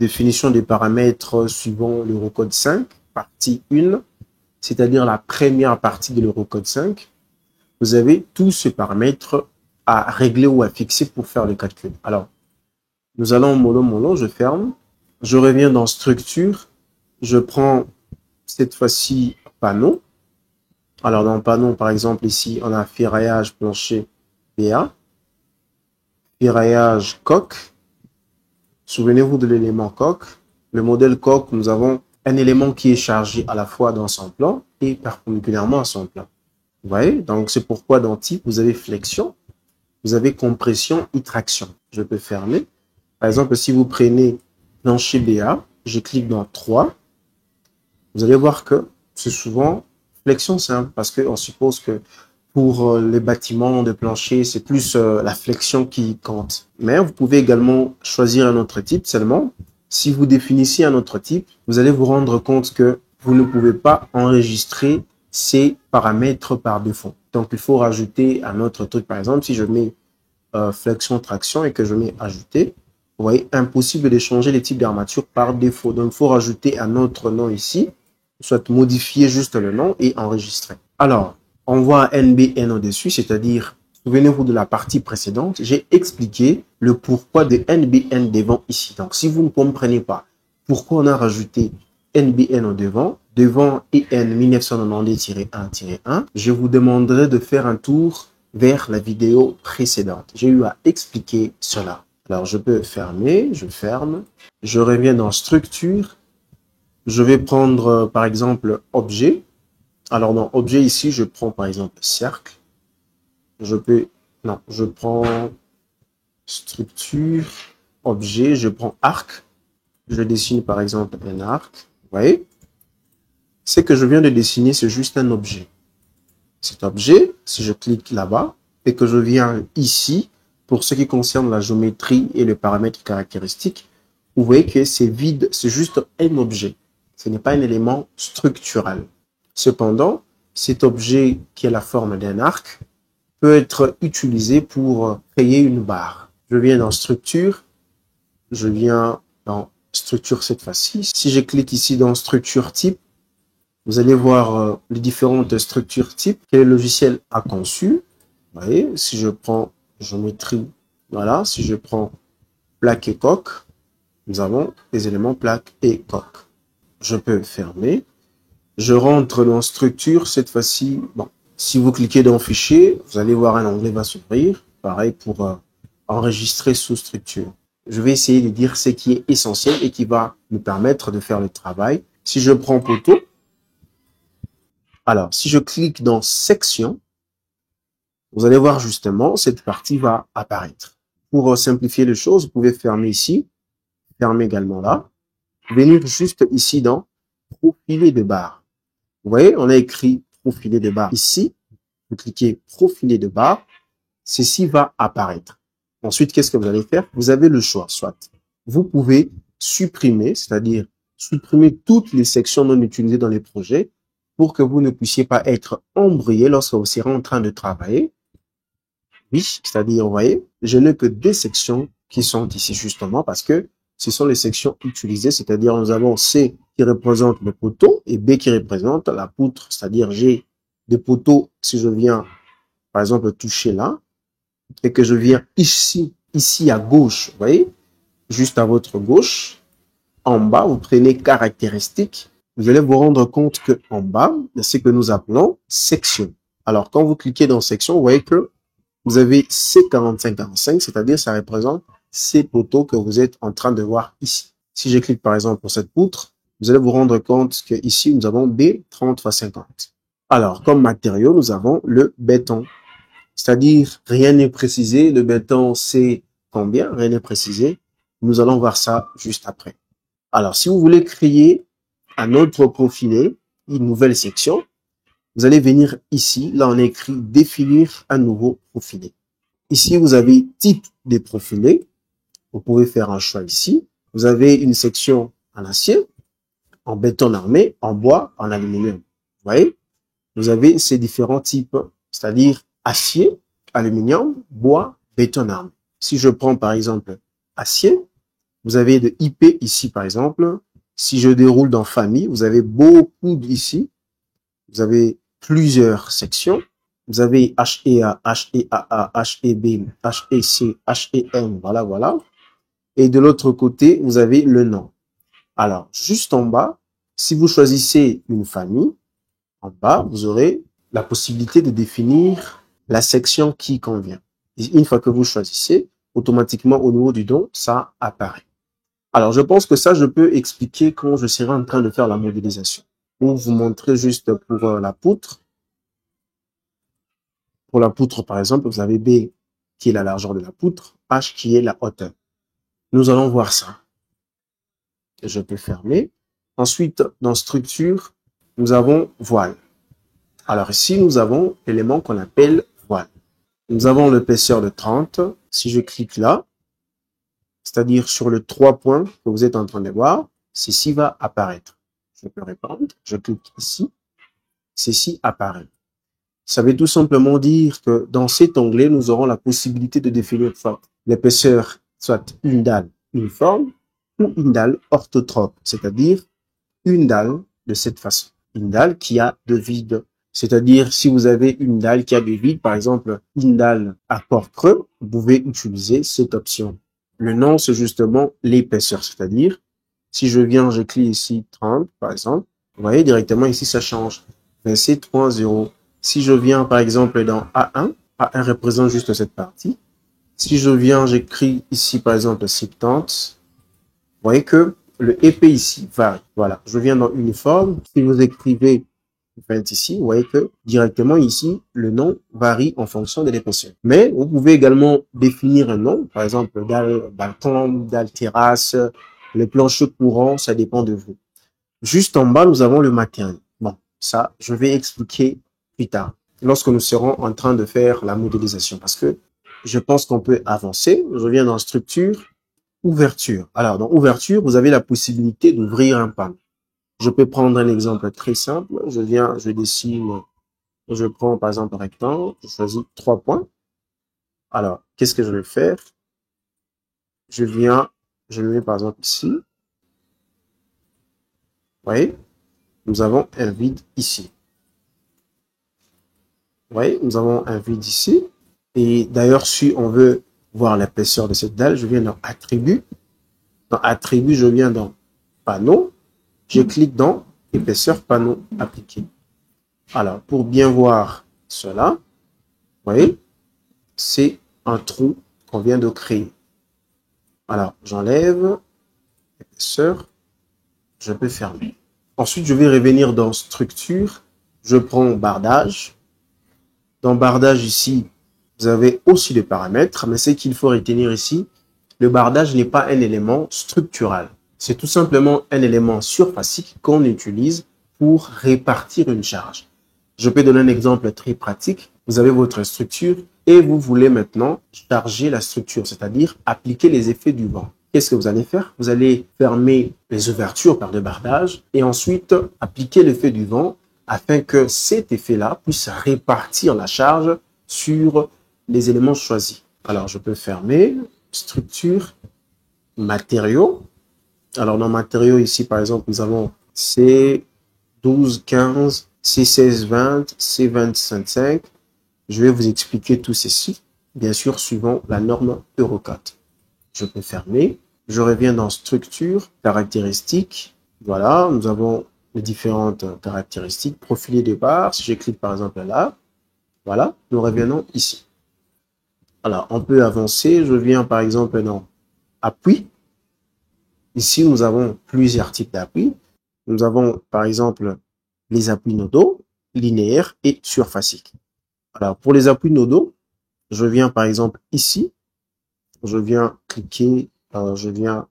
Définition des paramètres suivant l'Eurocode 5, partie 1, c'est-à-dire la première partie de l'Eurocode 5. Vous avez tous ces paramètres à régler ou à fixer pour faire le calcul. Alors, nous allons mollo, je ferme. Je reviens dans structure. Je prends cette fois-ci panneau. Alors, dans panneau, par exemple, ici, on a ferraillage plancher BA, ferraillage coque. Souvenez-vous de l'élément coque. Le modèle coque, nous avons un élément qui est chargé à la fois dans son plan et perpendiculairement à son plan. Vous voyez? Donc, c'est pourquoi dans type, vous avez flexion, vous avez compression et traction. Je peux fermer. Par exemple, si vous prenez plancher BA, je clique dans 3, vous allez voir que c'est souvent flexion simple parce qu'on suppose que pour les bâtiments de plancher, c'est plus la flexion qui compte. Mais vous pouvez également choisir un autre type seulement. Si vous définissez un autre type, vous allez vous rendre compte que vous ne pouvez pas enregistrer ces paramètres par défaut. Donc, il faut rajouter un autre truc. Par exemple, si je mets flexion, traction et que je mets ajouter, vous voyez, impossible de changer les types d'armature par défaut. Donc, il faut rajouter un autre nom ici, soit modifier juste le nom et enregistrer. Alors, on voit NBN au-dessus, c'est-à-dire, souvenez-vous de la partie précédente, j'ai expliqué le pourquoi de NBN devant ici. Donc, si vous ne comprenez pas pourquoi on a rajouté NBN au devant EN 1990-1-1, je vous demanderai de faire un tour vers la vidéo précédente. J'ai eu à expliquer cela. Alors, je peux fermer, je ferme. Je reviens dans structure. Je vais prendre, par exemple, objet. Alors, dans objet, ici, je prends, par exemple, cercle. Je prends structure, objet, je prends arc. Je dessine, par exemple, un arc. Vous voyez? Ce que je viens de dessiner, c'est juste un objet. Cet objet, si je clique là-bas et que je viens ici, pour ce qui concerne la géométrie et le paramètre caractéristique, vous voyez que c'est vide, c'est juste un objet. Ce n'est pas un élément structural. Cependant, cet objet qui a la forme d'un arc peut être utilisé pour créer une barre. Je viens dans structure, je viens dans structure cette fois-ci. Si je clique ici dans structure type, vous allez voir les différentes structures types que le logiciel a conçues. Vous voyez, si je prends géométrie, voilà, si je prends plaque et coque, nous avons les éléments plaque et coque. Je peux fermer. Je rentre dans structure, cette fois-ci, bon, si vous cliquez dans fichier, vous allez voir un onglet va s'ouvrir. Pareil pour enregistrer sous structure. Je vais essayer de dire ce qui est essentiel et qui va nous permettre de faire le travail. Si je prends poteau, alors, si je clique dans section, vous allez voir justement, cette partie va apparaître. Pour simplifier les choses, vous pouvez fermer ici, fermer également là, venir juste ici dans profiler de barre. Vous voyez, on a écrit profiler de barre ici. Vous cliquez profiler de barre, ceci va apparaître. Ensuite, qu'est-ce que vous allez faire? Vous avez le choix, soit vous pouvez supprimer, c'est-à-dire supprimer toutes les sections non utilisées dans les projets, pour que vous ne puissiez pas être embrouillé lorsque vous serez en train de travailler. Oui, c'est-à-dire, vous voyez, je n'ai que deux sections qui sont ici justement parce que ce sont les sections utilisées, c'est-à-dire nous avons C qui représente le poteau et B qui représente la poutre, c'est-à-dire j'ai des poteaux, si je viens par exemple toucher là et que je viens ici à gauche, vous voyez, juste à votre gauche, en bas, vous prenez caractéristiques. Vous allez vous rendre compte que en bas, c'est ce que nous appelons section. Alors, quand vous cliquez dans section, vous voyez que vous avez C4545, c'est-à-dire ça représente ces poteaux que vous êtes en train de voir ici. Si je clique par exemple pour cette poutre, vous allez vous rendre compte que ici nous avons B30x50. Alors, comme matériau, nous avons le béton. C'est-à-dire, rien n'est précisé. Le béton, c'est combien? Rien n'est précisé. Nous allons voir ça juste après. Alors, si vous voulez créer un autre profilé, une nouvelle section, vous allez venir ici. Là, on a écrit définir un nouveau profilé. Ici, vous avez type des profilés. Vous pouvez faire un choix ici. Vous avez une section en acier. en béton armé, en bois, en aluminium. Vous voyez? Vous avez ces différents types, c'est-à-dire acier, aluminium, bois, béton armé. Si je prends par exemple acier, vous avez de IP ici par exemple. Si je déroule dans famille, vous avez beaucoup ici. Vous avez plusieurs sections. Vous avez HEA, HEAA, HEB, HEC, HEM, voilà, voilà. Et de l'autre côté, vous avez le nom. Alors, juste en bas, si vous choisissez une famille, en bas, vous aurez la possibilité de définir la section qui convient. Et une fois que vous choisissez, automatiquement au niveau du don, ça apparaît. Alors, je pense que ça, je peux expliquer quand je serai en train de faire la modélisation. Pour vous montrer juste pour la poutre. Pour la poutre, par exemple, vous avez B qui est la largeur de la poutre, H qui est la hauteur. Nous allons voir ça. Je peux fermer. Ensuite, dans structure, nous avons voile. Alors ici, nous avons l'élément qu'on appelle voile. Nous avons l'épaisseur de 30. Si je clique là, c'est-à-dire sur le 3 points que vous êtes en train de voir, ceci va apparaître. Je peux répondre. Je clique ici. Ceci apparaît. Ça veut tout simplement dire que dans cet onglet, nous aurons la possibilité de définir l'épaisseur, soit une dalle uniforme ou une dalle orthotrope, c'est-à-dire une dalle de cette façon. Une dalle qui a de vide. C'est-à-dire, si vous avez une dalle qui a de vide, par exemple, une dalle à port creux, vous pouvez utiliser cette option. Le nom, c'est justement l'épaisseur. C'est-à-dire, si je viens, je clique ici 30, par exemple, vous voyez directement ici, ça change. 27.0. Si je viens, par exemple, dans A1, A1 représente juste cette partie. Si je viens, j'écris ici, par exemple, 70, vous voyez que le épais ici varie. Voilà, je viens dans uniforme. Si vous écrivez 20 ici, vous voyez que directement ici, le nom varie en fonction de l'épaisseur. Mais vous pouvez également définir un nom, par exemple, dalle balcon, dalle terrasse, le plancher courant, ça dépend de vous. Juste en bas, nous avons le matériel. Bon, ça, je vais expliquer plus tard, lorsque nous serons en train de faire la modélisation, parce que je pense qu'on peut avancer. Je viens dans structure, ouverture. Alors, dans ouverture, vous avez la possibilité d'ouvrir un panneau. Je peux prendre un exemple très simple. Je viens, je dessine, je prends par exemple un rectangle, je choisis 3 points. Alors, qu'est-ce que je vais faire? Je viens, je le mets par exemple ici. Vous voyez? Nous avons un vide ici. Vous voyez? Nous avons un vide ici. Et d'ailleurs, si on veut voir l'épaisseur de cette dalle, je viens dans Attributs. Dans Attributs, je viens dans Panneau. Je clique dans Épaisseur panneau appliqué. Alors, pour bien voir cela, vous voyez, c'est un trou qu'on vient de créer. Alors, j'enlève épaisseur, je peux fermer. Ensuite, je vais revenir dans Structure. Je prends Bardage. Dans Bardage, ici, vous avez aussi des paramètres, mais ce qu'il faut retenir ici, le bardage n'est pas un élément structural. C'est tout simplement un élément surfacique qu'on utilise pour répartir une charge. Je peux donner un exemple très pratique. Vous avez votre structure et vous voulez maintenant charger la structure, c'est-à-dire appliquer les effets du vent. Qu'est-ce que vous allez faire? Vous allez fermer les ouvertures par le bardage et ensuite appliquer l'effet du vent afin que cet effet-là puisse répartir la charge sur les éléments choisis. Alors, je peux fermer, structure, matériaux. Alors, dans matériaux, ici, par exemple, nous avons C12, 15, C16, 20, C25. Je vais vous expliquer tout ceci, bien sûr, suivant la norme Euro 4. Je peux fermer. Je reviens dans structure, caractéristiques. Voilà, nous avons les différentes caractéristiques. Profilé de barre, si je clique par exemple là, voilà, nous revenons ici. Alors, on peut avancer. Je viens par exemple dans appui. Ici, nous avons plusieurs types d'appuis. Nous avons par exemple les appuis nodaux, linéaires et surfaciques. Alors, pour les appuis nodaux, je viens par exemple ici. Je viens cliquer, je viens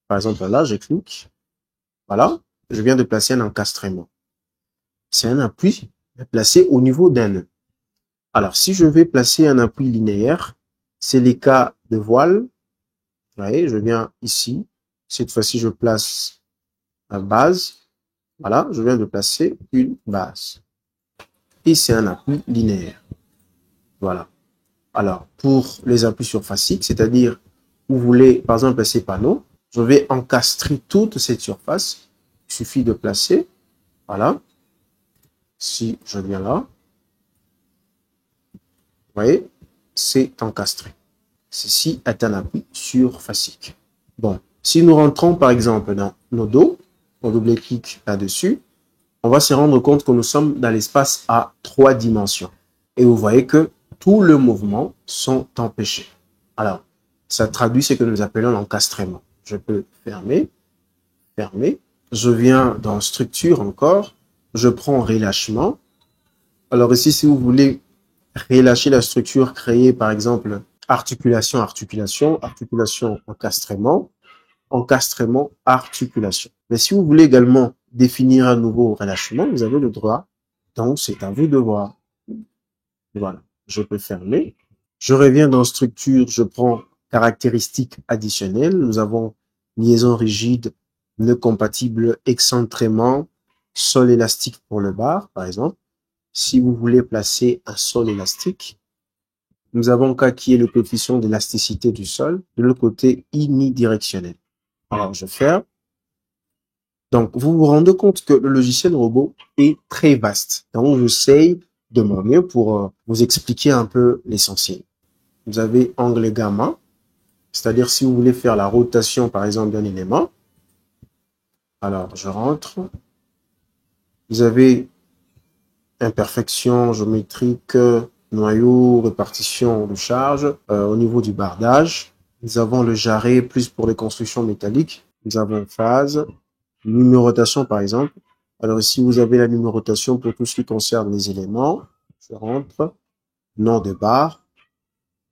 par exemple là, je clique. Voilà, je viens de placer un encastrement. C'est un appui placé au niveau d'un nœud. Alors, si je vais placer un appui linéaire, c'est les cas de voile. Vous voyez, je viens ici. Cette fois-ci, je place la base. Voilà, je viens de placer une base. Et c'est un appui linéaire. Voilà. Alors, pour les appuis surfaciques, c'est-à-dire, vous voulez, par exemple, ces panneaux, je vais encastrer toute cette surface. Il suffit de placer, voilà. Si je viens là, vous voyez, c'est encastré. Ceci est un appui surfacique. Bon, si nous rentrons, par exemple, dans nos dos, on double-clique là-dessus, on va se rendre compte que nous sommes dans l'espace à 3 dimensions. Et vous voyez que tous les mouvements sont empêchés. Alors, ça traduit ce que nous appelons l'encastrement. Je peux fermer, fermer. Je viens dans structure encore. Je prends relâchement. Alors ici, si vous voulez relâcher la structure, créer par exemple articulation, articulation, articulation, encastrement, encastrement, articulation. Mais si vous voulez également définir un nouveau relâchement, vous avez le droit. Donc, c'est à vous de voir. Voilà. Je peux fermer. Je reviens dans structure, je prends caractéristiques additionnelles. Nous avons liaison rigide, nœud compatible, excentrément, sol élastique pour le bar, par exemple. Si vous voulez placer un sol élastique, nous avons K qui est le coefficient d'élasticité du sol, de l'autre côté unidirectionnel. Alors, je ferme. Donc, vous vous rendez compte que le logiciel robot est très vaste. Donc, j'essaye de mon mieux pour vous expliquer un peu l'essentiel. Vous avez angle gamma, c'est-à-dire si vous voulez faire la rotation, par exemple, d'un élément. Alors, je rentre. Vous avez imperfection géométrique, noyau, répartition de charge. Au niveau du bardage, nous avons le jarret plus pour les constructions métalliques. Nous avons phase, numérotation par exemple. Alors ici, vous avez la numérotation pour tout ce qui concerne les éléments. Je rentre. Nom de barre.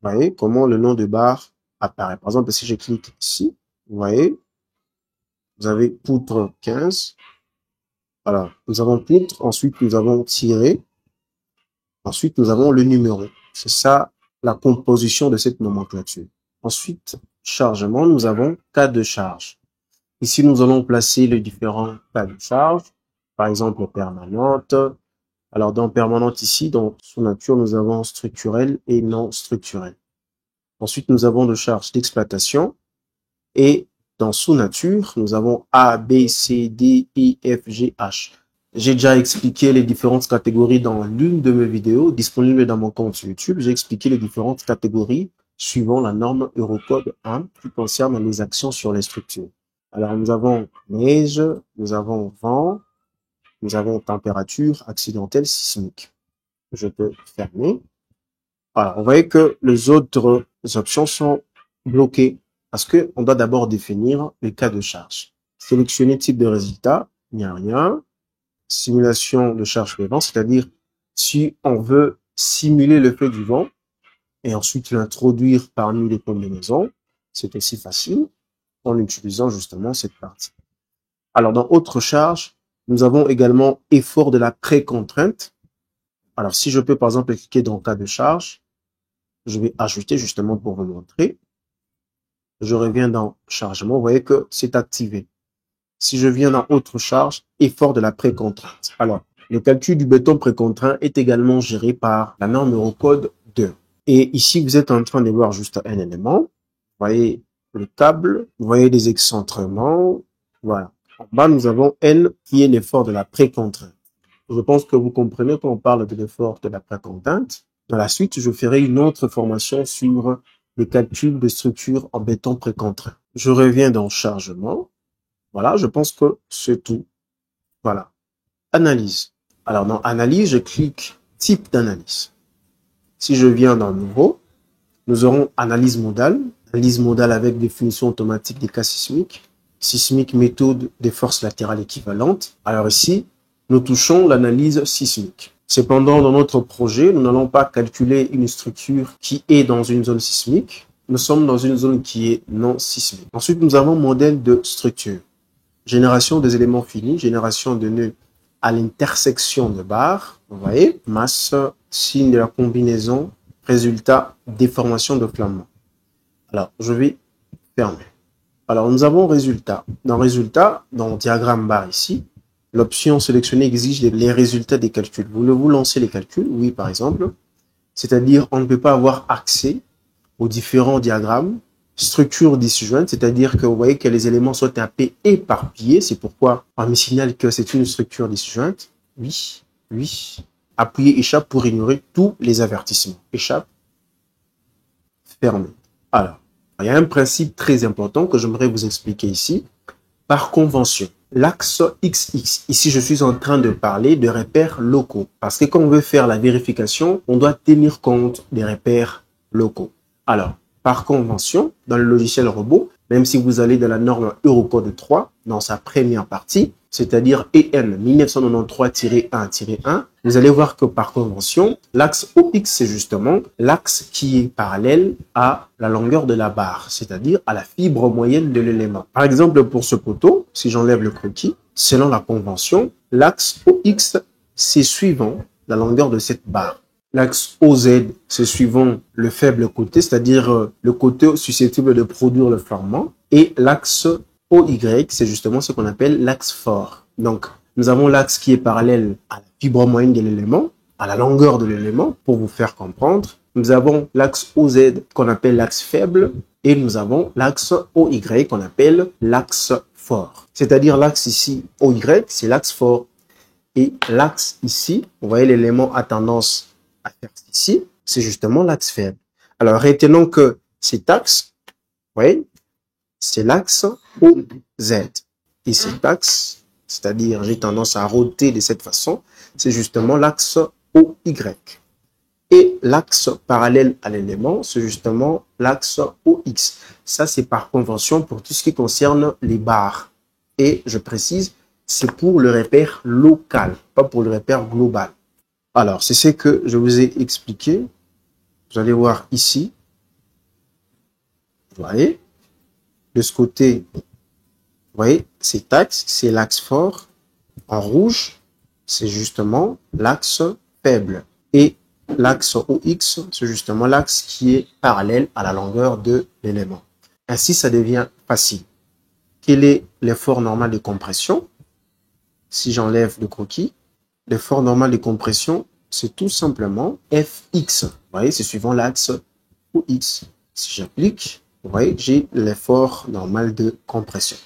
Vous voyez comment le nom de barre apparaît. Par exemple, si je clique ici, vous voyez, vous avez poutre 15. Alors, nous avons poutre. Ensuite, nous avons tiré. Ensuite, nous avons le numéro. C'est ça la composition de cette nomenclature. Ensuite, chargement, nous avons cas de charge. Ici, nous allons placer les différents cas de charge. Par exemple, permanente. Alors, dans permanente ici, dans sous nature, nous avons structurel et non structurel. Ensuite, nous avons de charge d'exploitation. Et dans sous nature, nous avons A, B, C, D, E, F, G, H. J'ai déjà expliqué les différentes catégories dans l'une de mes vidéos disponibles dans mon compte YouTube. J'ai expliqué les différentes catégories suivant la norme Eurocode 1 qui concerne les actions sur les structures. Alors, nous avons neige, nous avons vent, nous avons température accidentelle sismique. Je peux fermer. Alors, vous voyez que les autres options sont bloquées parce que on doit d'abord définir les cas de charge. Sélectionner type de résultat, il n'y a rien. Simulation de charge de vent, c'est-à-dire si on veut simuler le fait du vent et ensuite l'introduire parmi les combinaisons, c'est aussi facile en utilisant justement cette partie. Alors, dans autre charge, nous avons également effort de la pré-contrainte. Alors, si je peux par exemple cliquer dans cas de charge, je vais ajouter justement pour vous montrer. Je reviens dans chargement, vous voyez que c'est activé. Si je viens dans autre charge, effort de la pré-contrainte. Alors, le calcul du béton pré-contraint est également géré par la norme Eurocode 2. Et ici, vous êtes en train de voir juste un élément. Vous voyez le câble, vous voyez les excentrements. Voilà. En bas, nous avons N qui est l'effort de la pré-contrainte. Je pense que vous comprenez quand on parle de l'effort de la pré-contrainte. Dans la suite, je ferai une autre formation sur le calcul de structure en béton pré-contraint. Je reviens dans chargement. Voilà, je pense que c'est tout. Voilà. Analyse. Alors, dans analyse, je clique type d'analyse. Si je viens dans nouveau, nous aurons analyse modale avec définition automatique des cas sismiques, sismique méthode des forces latérales équivalentes. Alors ici, nous touchons l'analyse sismique. Cependant, dans notre projet, nous n'allons pas calculer une structure qui est dans une zone sismique. Nous sommes dans une zone qui est non sismique. Ensuite, nous avons modèle de structure. Génération des éléments finis, génération de nœuds à l'intersection de barres. Vous voyez, masse, signe de la combinaison, résultat, déformation de flamment. Alors, je vais fermer. Alors, nous avons résultat. Dans résultat, dans le diagramme barre ici, L'option sélectionnée exige les résultats des calculs. Voulez-vous lancer les calculs? Oui, par exemple. C'est-à-dire, on ne peut pas avoir accès aux différents diagrammes, structure disjointe, c'est-à-dire que vous voyez que les éléments sont un peu éparpillés. C'est pourquoi on me signale que c'est une structure disjointe. Oui, oui. Appuyez échappe pour ignorer tous les avertissements. Échappe, fermé. Alors, il y a un principe très important que j'aimerais vous expliquer ici. Par convention, l'axe XX, ici je suis en train de parler de repères locaux. Parce que quand on veut faire la vérification, on doit tenir compte des repères locaux. Alors, par convention, dans le logiciel robot, même si vous allez dans la norme Eurocode 3, dans sa première partie, c'est-à-dire EN 1993-1-1, vous allez voir que par convention, l'axe OX, c'est justement l'axe qui est parallèle à la longueur de la barre, c'est-à-dire à la fibre moyenne de l'élément. Par exemple, pour ce poteau, si j'enlève le croquis, selon la convention, l'axe OX, c'est suivant la longueur de cette barre. L'axe OZ, c'est suivant le faible côté, c'est-à-dire le côté susceptible de produire le fragment. Et l'axe OY, c'est justement ce qu'on appelle l'axe fort. Donc, nous avons l'axe qui est parallèle à la fibre moyenne de l'élément, à la longueur de l'élément, pour vous faire comprendre. Nous avons l'axe OZ qu'on appelle l'axe faible et nous avons l'axe OY qu'on appelle l'axe fort. C'est-à-dire l'axe ici, OY, c'est l'axe fort. Et l'axe ici, vous voyez l'élément a tendance à faire ici, c'est justement l'axe faible. Alors, retenons que cet axe, vous voyez, c'est l'axe OZ. Et cet axe, c'est-à-dire j'ai tendance à roter de cette façon, c'est justement l'axe OY. Et l'axe parallèle à l'élément, c'est justement l'axe OX. Ça, c'est par convention pour tout ce qui concerne les barres. Et je précise, c'est pour le repère local, pas pour le repère global. Alors, c'est ce que je vous ai expliqué. Vous allez voir ici. Vous voyez, de ce côté, vous voyez, cet axe, c'est l'axe fort. En rouge, c'est justement l'axe faible. Et l'axe OX, c'est justement l'axe qui est parallèle à la longueur de l'élément. Ainsi, ça devient facile. Quel est l'effort normal de compression? Si j'enlève le croquis, l'effort normal de compression, c'est tout simplement Fx. Vous voyez, c'est suivant l'axe OX. Si j'applique, vous voyez, j'ai l'effort normal de compression.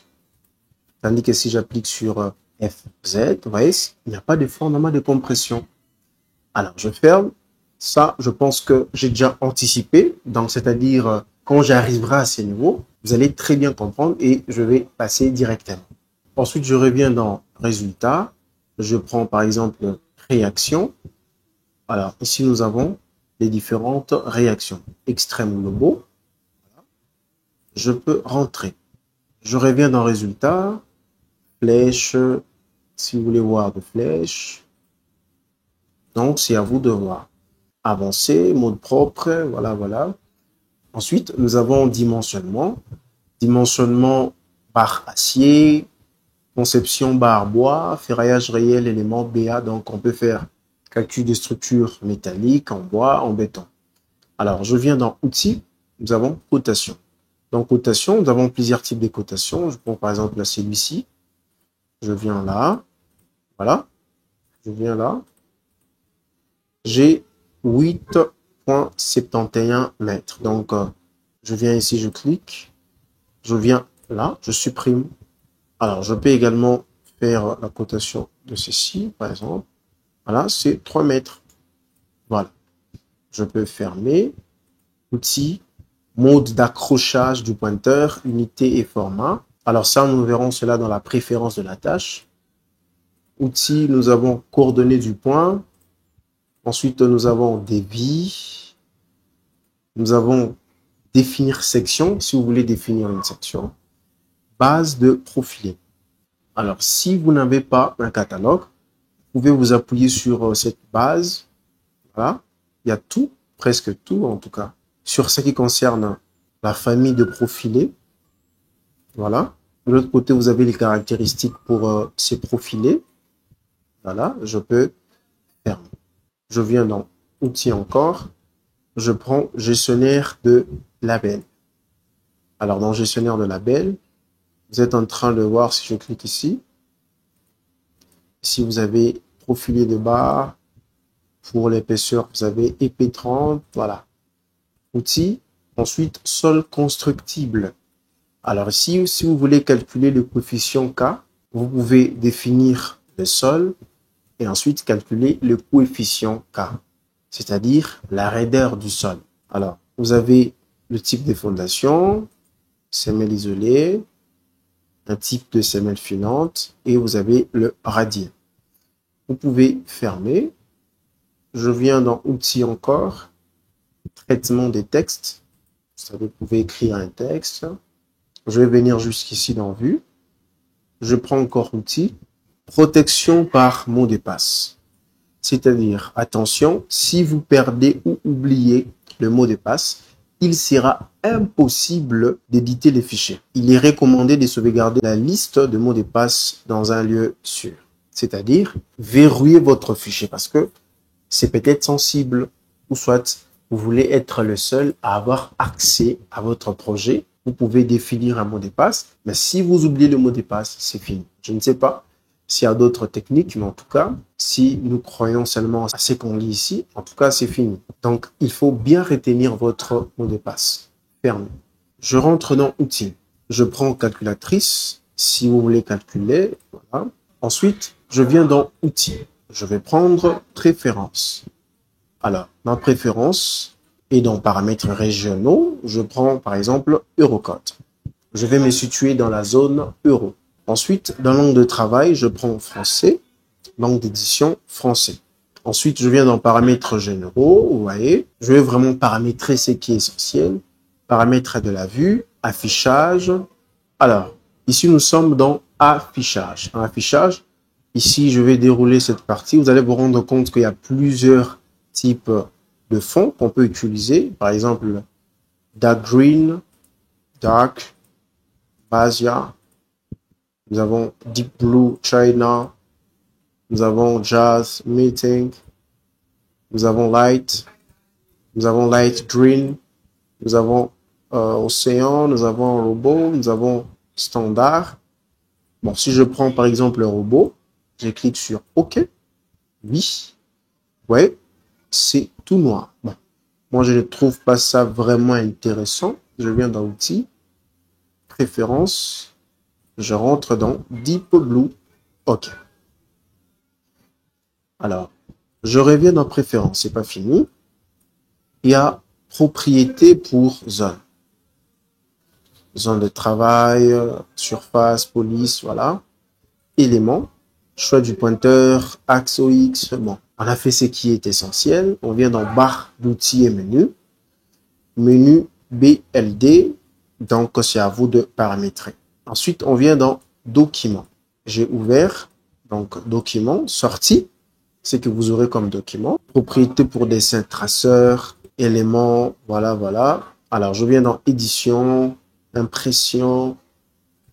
Tandis que si j'applique sur Fz, vous voyez, il n'y a pas d'effort normal de compression. Alors, je ferme. Ça, je pense que j'ai déjà anticipé. Donc, c'est-à-dire, quand j'arriverai à ces niveaux, vous allez très bien comprendre et je vais passer directement. Ensuite, je reviens dans Résultats. Je prends par exemple Réaction. Alors, ici, nous avons les différentes réactions. Extrême globaux. Je peux rentrer. Je reviens dans Résultats. Flèche. Si vous voulez voir de flèches. Donc, c'est à vous de voir. Avancer, mode propre, voilà, voilà. Ensuite, nous avons dimensionnement. Dimensionnement barre acier, conception barre bois, ferraillage réel, élément BA. Donc, on peut faire calcul de structure métallique, en bois, en béton. Alors, je viens dans Outils. Nous avons cotation. Dans cotation, nous avons plusieurs types de cotations. Je prends par exemple celui-ci. Je viens là. Voilà. Je viens là. J'ai 8,71 mètres. Donc, je viens ici, je clique. Je viens là, je supprime. Alors, je peux également faire la cotation de ceci, par exemple. Voilà, c'est 3 mètres. Voilà. Je peux fermer. Outils, mode d'accrochage du pointeur, unité et format. Alors ça, nous verrons cela dans la préférence de la tâche. Outils, nous avons coordonnées du point. Ensuite, nous avons débit. Nous avons définir section, si vous voulez définir une section. Base de profilé. Alors, si vous n'avez pas un catalogue, vous pouvez vous appuyer sur cette base. Voilà. Il y a tout, presque tout en tout cas, sur ce qui concerne la famille de profilés. Voilà. De l'autre côté, vous avez les caractéristiques pour ces profilés. Voilà. Je peux fermer. Je viens dans Outils encore. Je prends gestionnaire de label. Alors, dans gestionnaire de label, vous êtes en train de voir si je clique ici. Si vous avez profilé de barre, pour l'épaisseur, vous avez épais 30, voilà. Outils. Ensuite, sol constructible. Alors ici, si vous voulez calculer le coefficient K, vous pouvez définir le sol et ensuite calculer le coefficient K, c'est-à-dire la raideur du sol. Alors, vous avez le type de fondation, semelle isolée, un type de semelle filante et vous avez le radier. Vous pouvez fermer. Je viens dans Outils encore, traitement des textes. Vous pouvez écrire un texte. Je vais venir jusqu'ici dans Vue. Je prends encore Outils, protection par mot de passe. C'est-à-dire, attention, si vous perdez ou oubliez le mot de passe, il sera impossible d'éditer les fichiers. Il est recommandé de sauvegarder la liste de mots de passe dans un lieu sûr. C'est-à-dire, verrouiller votre fichier parce que c'est peut-être sensible ou soit vous voulez être le seul à avoir accès à votre projet. Vous pouvez définir un mot de passe, mais si vous oubliez le mot de passe, c'est fini. Je ne sais pas s'il y a d'autres techniques, mais en tout cas, si nous croyons seulement à ce qu'on lit ici, en tout cas, c'est fini. Donc, il faut bien retenir votre mot de passe. Fermé. Je rentre dans Outils. Je prends calculatrice, si vous voulez calculer. Voilà. Ensuite, je viens dans Outils. Je vais prendre Préférences. Alors, dans Préférences et dans Paramètres régionaux, je prends par exemple Eurocode. Je vais me situer dans la zone euro. Ensuite, dans langue de travail, je prends français, langue d'édition français. Ensuite, je viens dans paramètres généraux, vous voyez, je vais vraiment paramétrer ce qui est essentiel. Paramètres de la vue, affichage. Alors, ici, nous sommes dans affichage. En affichage, ici, je vais dérouler cette partie. Vous allez vous rendre compte qu'il y a plusieurs types de fonds qu'on peut utiliser. Par exemple, dark green, dark, Basia. Nous avons Deep Blue China, nous avons Jazz Meeting, nous avons Light Green, nous avons Océan, nous avons Robot, nous avons Standard. Bon, si je prends par exemple le robot, je clique sur OK. Oui. Ouais, c'est tout noir. Bon. Moi, je ne trouve pas ça vraiment intéressant. Je viens dans Outils, Préférences. Je rentre dans Deep Blue. OK. Alors, je reviens dans Préférences. C'est pas fini. Il y a Propriétés pour zone. Zone de travail, surface, police, voilà. Éléments. Choix du pointeur, axe OX. Bon, on a fait ce qui est essentiel. On vient dans barre d'outils et menu. Menu BLD. Donc, c'est à vous de paramétrer. Ensuite, on vient dans Documents. J'ai ouvert, donc Document, sorti, c'est que vous aurez comme document. Propriété pour dessin traceur, éléments, voilà. Alors, je viens dans Édition, Impression,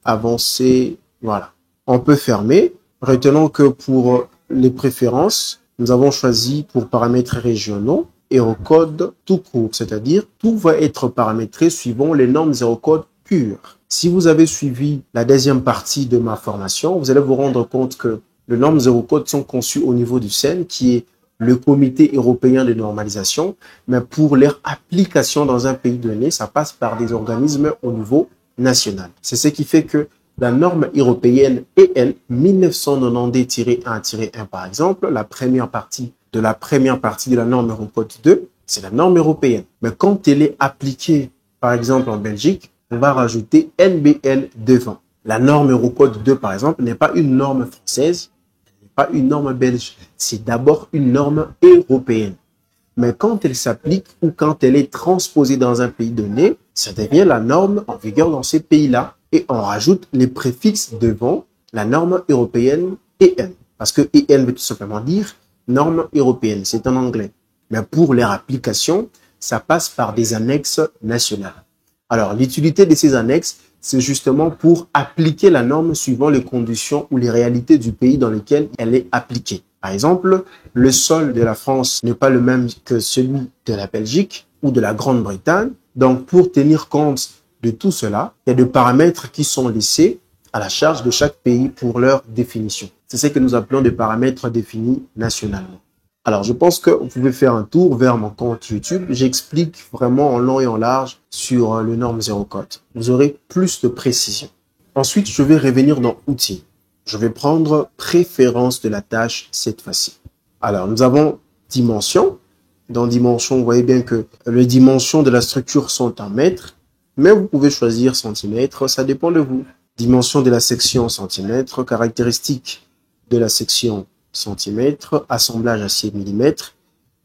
Avancé, voilà. On peut fermer. Retenons que pour les préférences, nous avons choisi pour paramètres régionaux Eurocode tout court, c'est-à-dire tout va être paramétré suivant les normes Eurocode pures. Si vous avez suivi la deuxième partie de ma formation, vous allez vous rendre compte que les normes Eurocode sont conçues au niveau du CEN, qui est le Comité européen de normalisation, mais pour leur application dans un pays donné, ça passe par des organismes au niveau national. C'est ce qui fait que la norme européenne EN 1990-1-1 par exemple, la première partie de la norme Eurocode 2, c'est la norme européenne. Mais quand elle est appliquée, par exemple en Belgique, on va rajouter NBL devant. La norme Eurocode 2, par exemple, n'est pas une norme française, n'est pas une norme belge. C'est d'abord une norme européenne. Mais quand elle s'applique ou quand elle est transposée dans un pays donné, ça devient la norme en vigueur dans ces pays-là. Et on rajoute les préfixes devant la norme européenne EN. Parce que EN veut tout simplement dire norme européenne. C'est en anglais. Mais pour leur application, ça passe par des annexes nationales. Alors, l'utilité de ces annexes, c'est justement pour appliquer la norme suivant les conditions ou les réalités du pays dans lequel elle est appliquée. Par exemple, le sol de la France n'est pas le même que celui de la Belgique ou de la Grande-Bretagne. Donc, pour tenir compte de tout cela, il y a des paramètres qui sont laissés à la charge de chaque pays pour leur définition. C'est ce que nous appelons des paramètres définis nationalement. Alors, je pense que vous pouvez faire un tour vers mon compte YouTube. J'explique vraiment en long et en large sur le norme zéro code. Vous aurez plus de précision. Ensuite, je vais revenir dans Outils. Je vais prendre Préférence de la tâche cette fois-ci. Alors, nous avons Dimension. Dans Dimension, vous voyez bien que les dimensions de la structure sont en mètres, mais vous pouvez choisir centimètres, ça dépend de vous. Dimension de la section centimètres, caractéristiques de la section centimètres, assemblage acier millimètres,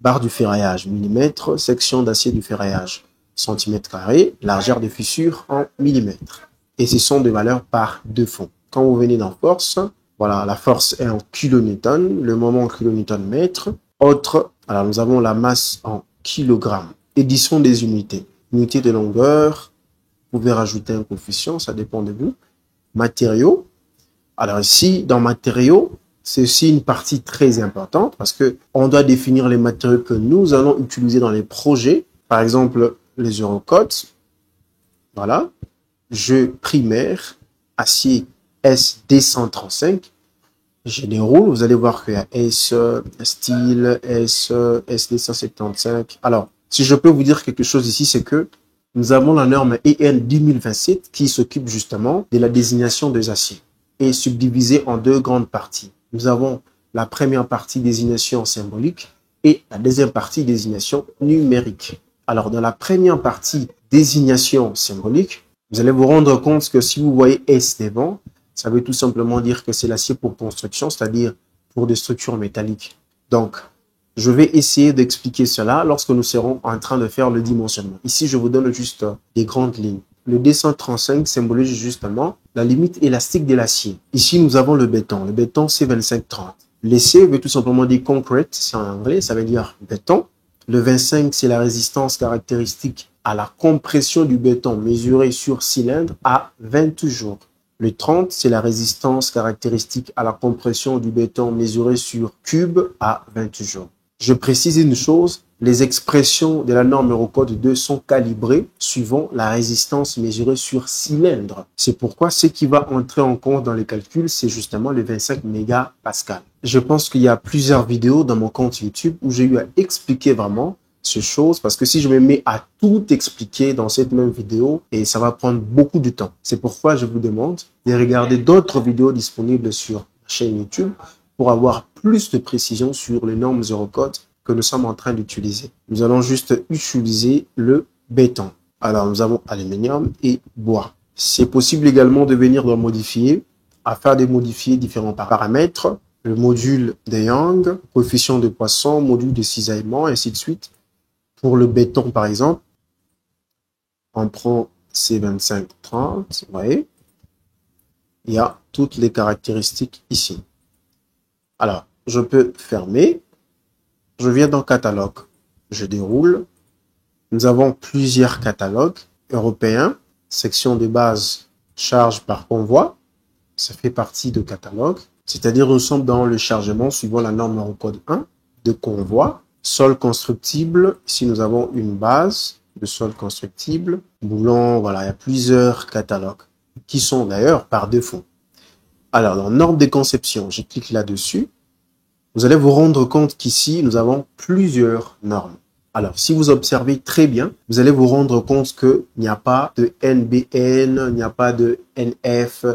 barre du ferraillage millimètres, section d'acier du ferraillage centimètres carrés, largeur de fissure en millimètres. Et ce sont des valeurs par défaut. Quand vous venez dans force, voilà, la force est en kilonewton, le moment en kilonewton mètre. Autre, alors nous avons la masse en kilogrammes. Édition des unités. Unité de longueur, vous pouvez rajouter un coefficient, ça dépend de vous. Matériaux. Alors ici, dans matériaux, c'est aussi une partie très importante parce que on doit définir les matériaux que nous allons utiliser dans les projets. Par exemple, les Eurocodes. Voilà. Jeu primaire, acier SD135. Je déroule, vous allez voir qu'il y a S, style, S, SD175. Alors, si je peux vous dire quelque chose ici, c'est que nous avons la norme EN 2027 qui s'occupe justement de la désignation des aciers et subdivisée en deux grandes parties. Nous avons la première partie désignation symbolique et la deuxième partie désignation numérique. Alors, dans la première partie désignation symbolique, vous allez vous rendre compte que si vous voyez S devant, ça veut tout simplement dire que c'est l'acier pour construction, c'est-à-dire pour des structures métalliques. Donc, je vais essayer d'expliquer cela lorsque nous serons en train de faire le dimensionnement. Ici, je vous donne juste des grandes lignes. Le D135 symbolise justement la limite élastique de l'acier. Ici, nous avons le béton. Le béton, c'est 25-30. Le C veut tout simplement dire concrete, c'est en anglais, ça veut dire béton. Le 25, c'est la résistance caractéristique à la compression du béton mesurée sur cylindre à 20 jours. Le 30, c'est la résistance caractéristique à la compression du béton mesurée sur cube à 20 jours. Je précise une chose, les expressions de la norme Eurocode 2 sont calibrées suivant la résistance mesurée sur cylindre. C'est pourquoi ce qui va entrer en compte dans les calculs, c'est justement les 25 mégapascales. Je pense qu'il y a plusieurs vidéos dans mon compte YouTube où j'ai eu à expliquer vraiment ces choses, parce que si je me mets à tout expliquer dans cette même vidéo, et ça va prendre beaucoup de temps. C'est pourquoi je vous demande de regarder d'autres vidéos disponibles sur la chaîne YouTube pour avoir plus de précision sur les normes Eurocode que nous sommes en train d'utiliser. Nous allons juste utiliser le béton. Alors, nous avons aluminium et bois. C'est possible également de venir de modifier, afin de modifier différents paramètres, le module de Young, coefficient de Poisson, module de cisaillement, ainsi de suite. Pour le béton, par exemple, on prend C25-30, vous voyez, il y a toutes les caractéristiques ici. Alors, je peux fermer. Je viens dans Catalogue. Je déroule. Nous avons plusieurs catalogues européens. Section de base, charge par convoi. Ça fait partie de catalogue. C'est-à-dire, nous sommes dans le chargement suivant la norme Eurocode 1 de convoi. Sol constructible, ici nous avons une base de sol constructible. Boulon, voilà, il y a plusieurs catalogues qui sont d'ailleurs par défaut. Alors, dans norme de conception, je clique là-dessus. Vous allez vous rendre compte qu'ici, nous avons plusieurs normes. Alors, si vous observez très bien, vous allez vous rendre compte qu'il n'y a pas de NBN, il n'y a pas de NF,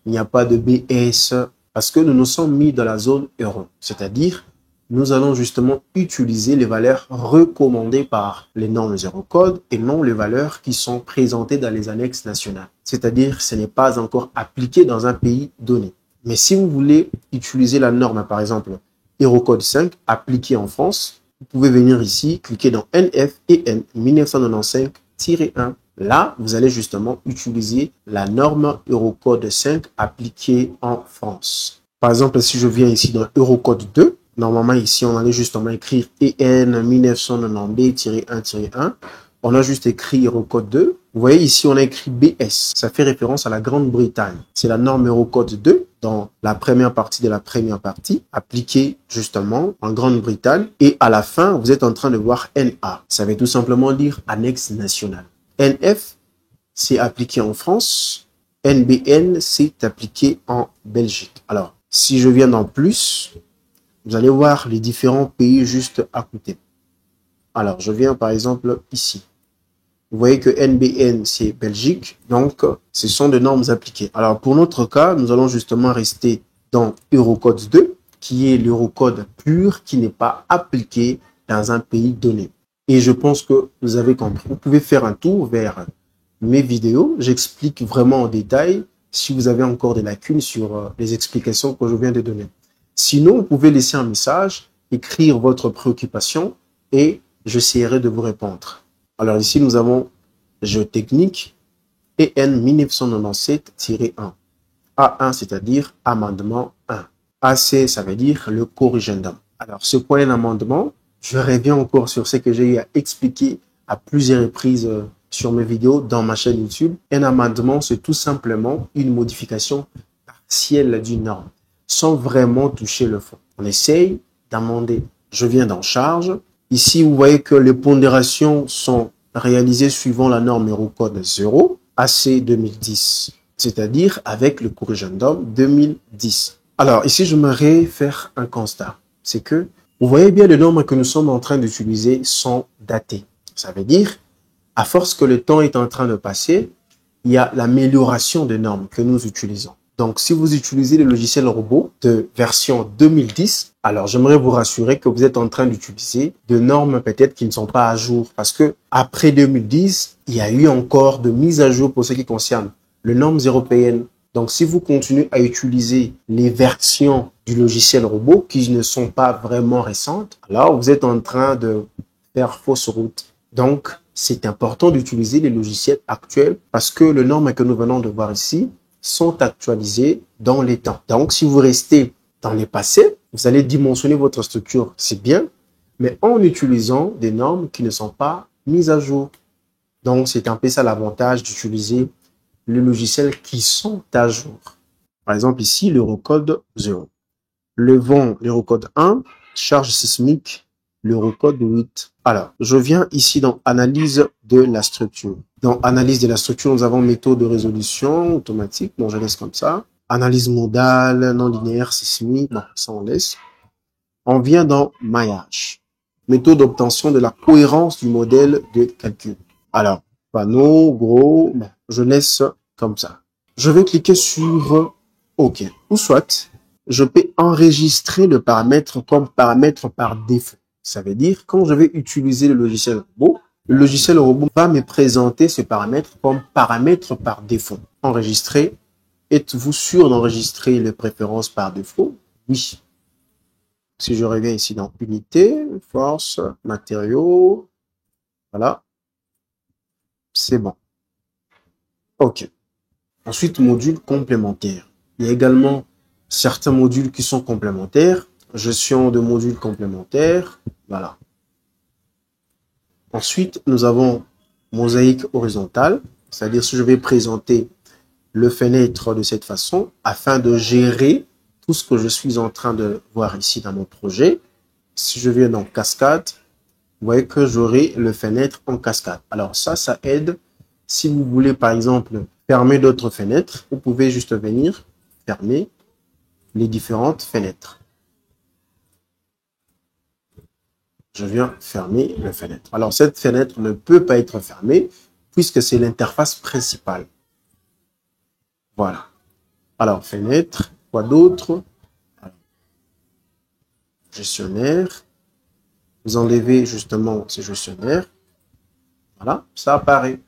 il n'y a pas de BS, parce que nous nous sommes mis dans la zone euro, c'est-à-dire nous allons justement utiliser les valeurs recommandées par les normes Eurocode et non les valeurs qui sont présentées dans les annexes nationales. C'est-à-dire, ce n'est pas encore appliqué dans un pays donné. Mais si vous voulez utiliser la norme, par exemple, Eurocode 5, appliquée en France, vous pouvez venir ici, cliquer dans NF et N 1995-1. Là, vous allez justement utiliser la norme Eurocode 5 appliquée en France. Par exemple, si je viens ici dans Eurocode 2, normalement, ici, on allait justement écrire EN 1992-1-1. On a juste écrit Eurocode 2. Vous voyez ici, on a écrit BS. Ça fait référence à la Grande-Bretagne. C'est la norme Eurocode 2 dans la première partie de la première partie, appliquée justement en Grande-Bretagne. Et à la fin, vous êtes en train de voir NA. Ça veut tout simplement dire annexe nationale. NF, c'est appliqué en France. NBN, c'est appliqué en Belgique. Alors, si je viens dans plus, vous allez voir les différents pays juste à côté. Alors, je viens par exemple ici. Vous voyez que NBN, c'est Belgique, donc ce sont des normes appliquées. Alors, pour notre cas, nous allons justement rester dans Eurocode 2, qui est l'Eurocode pur, qui n'est pas appliqué dans un pays donné. Et je pense que vous avez compris. Vous pouvez faire un tour vers mes vidéos. J'explique vraiment en détail si vous avez encore des lacunes sur les explications que je viens de donner. Sinon, vous pouvez laisser un message, écrire votre préoccupation et j'essaierai de vous répondre. Alors ici, nous avons géotechnique EN 1997-1. A1, c'est-à-dire amendement 1. AC, ça veut dire le corrigendum. Alors, c'est quoi un amendement? Je reviens encore sur ce que j'ai eu à expliquer à plusieurs reprises sur mes vidéos dans ma chaîne YouTube. Un amendement, c'est tout simplement une modification partielle d'une norme, sans vraiment toucher le fond. On essaye d'amender. Je viens dans Charge. Ici, vous voyez que les pondérations sont réalisées suivant la norme Eurocode 0, AC 2010, c'est-à-dire avec le corrigendum 2010. Alors, ici, j'aimerais faire un constat. C'est que, vous voyez bien, les normes que nous sommes en train d'utiliser sont datées. Ça veut dire, à force que le temps est en train de passer, il y a l'amélioration des normes que nous utilisons. Donc, si vous utilisez le logiciel robot de version 2010, alors j'aimerais vous rassurer que vous êtes en train d'utiliser des normes peut-être qui ne sont pas à jour. Parce que après 2010, il y a eu encore de mises à jour pour ce qui concerne les normes européennes. Donc, si vous continuez à utiliser les versions du logiciel robot qui ne sont pas vraiment récentes, alors vous êtes en train de faire fausse route. Donc, c'est important d'utiliser les logiciels actuels parce que les normes que nous venons de voir ici sont actualisées dans les temps. Donc, si vous restez dans les passés, vous allez dimensionner votre structure, c'est bien, mais en utilisant des normes qui ne sont pas mises à jour. Donc, c'est un peu ça l'avantage d'utiliser les logiciels qui sont à jour. Par exemple, ici, l'Eurocode 0. Le vent, l'Eurocode 1, charge sismique, l'Eurocode 8. Alors, je viens ici dans analyse de la structure. Dans analyse de la structure, nous avons méthode de résolution automatique. Bon, je laisse comme ça. Analyse modale, non linéaire, sismique. Bon, ça on laisse. On vient dans maillage. Méthode d'obtention de la cohérence du modèle de calcul. Alors, panneau, gros, bon, je laisse comme ça. Je vais cliquer sur OK. Ou soit, je peux enregistrer le paramètre comme paramètre par défaut. Ça veut dire, quand je vais utiliser le logiciel robot va me présenter ce paramètre comme paramètre par défaut. Enregistrer. Êtes-vous sûr d'enregistrer les préférences par défaut? Oui. Si je reviens ici dans unité, force, matériaux, voilà. C'est bon. OK. Ensuite, module complémentaire. Il y a également certains modules qui sont complémentaires. Gestion de modules complémentaires. Voilà. Ensuite, nous avons mosaïque horizontale. C'est-à-dire si je vais présenter le fenêtre de cette façon afin de gérer tout ce que je suis en train de voir ici dans mon projet. Si je viens dans cascade, vous voyez que j'aurai le fenêtre en cascade. Alors ça aide. Si vous voulez, par exemple, fermer d'autres fenêtres, vous pouvez juste venir fermer les différentes fenêtres. Je viens fermer la fenêtre. Alors, cette fenêtre ne peut pas être fermée puisque c'est l'interface principale. Voilà. Alors, fenêtre, quoi d'autre? Gestionnaire. Vous enlevez justement ce gestionnaire. Voilà, ça apparaît.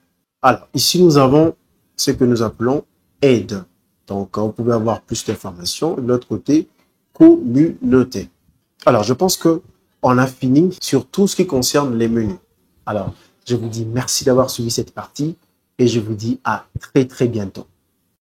Alors, ici, nous avons ce que nous appelons aide. Donc, vous pouvez avoir plus d'informations. De l'autre côté, communauté. Alors, je pense que on a fini sur tout ce qui concerne les menus. Alors, je vous dis merci d'avoir suivi cette partie et je vous dis à très bientôt.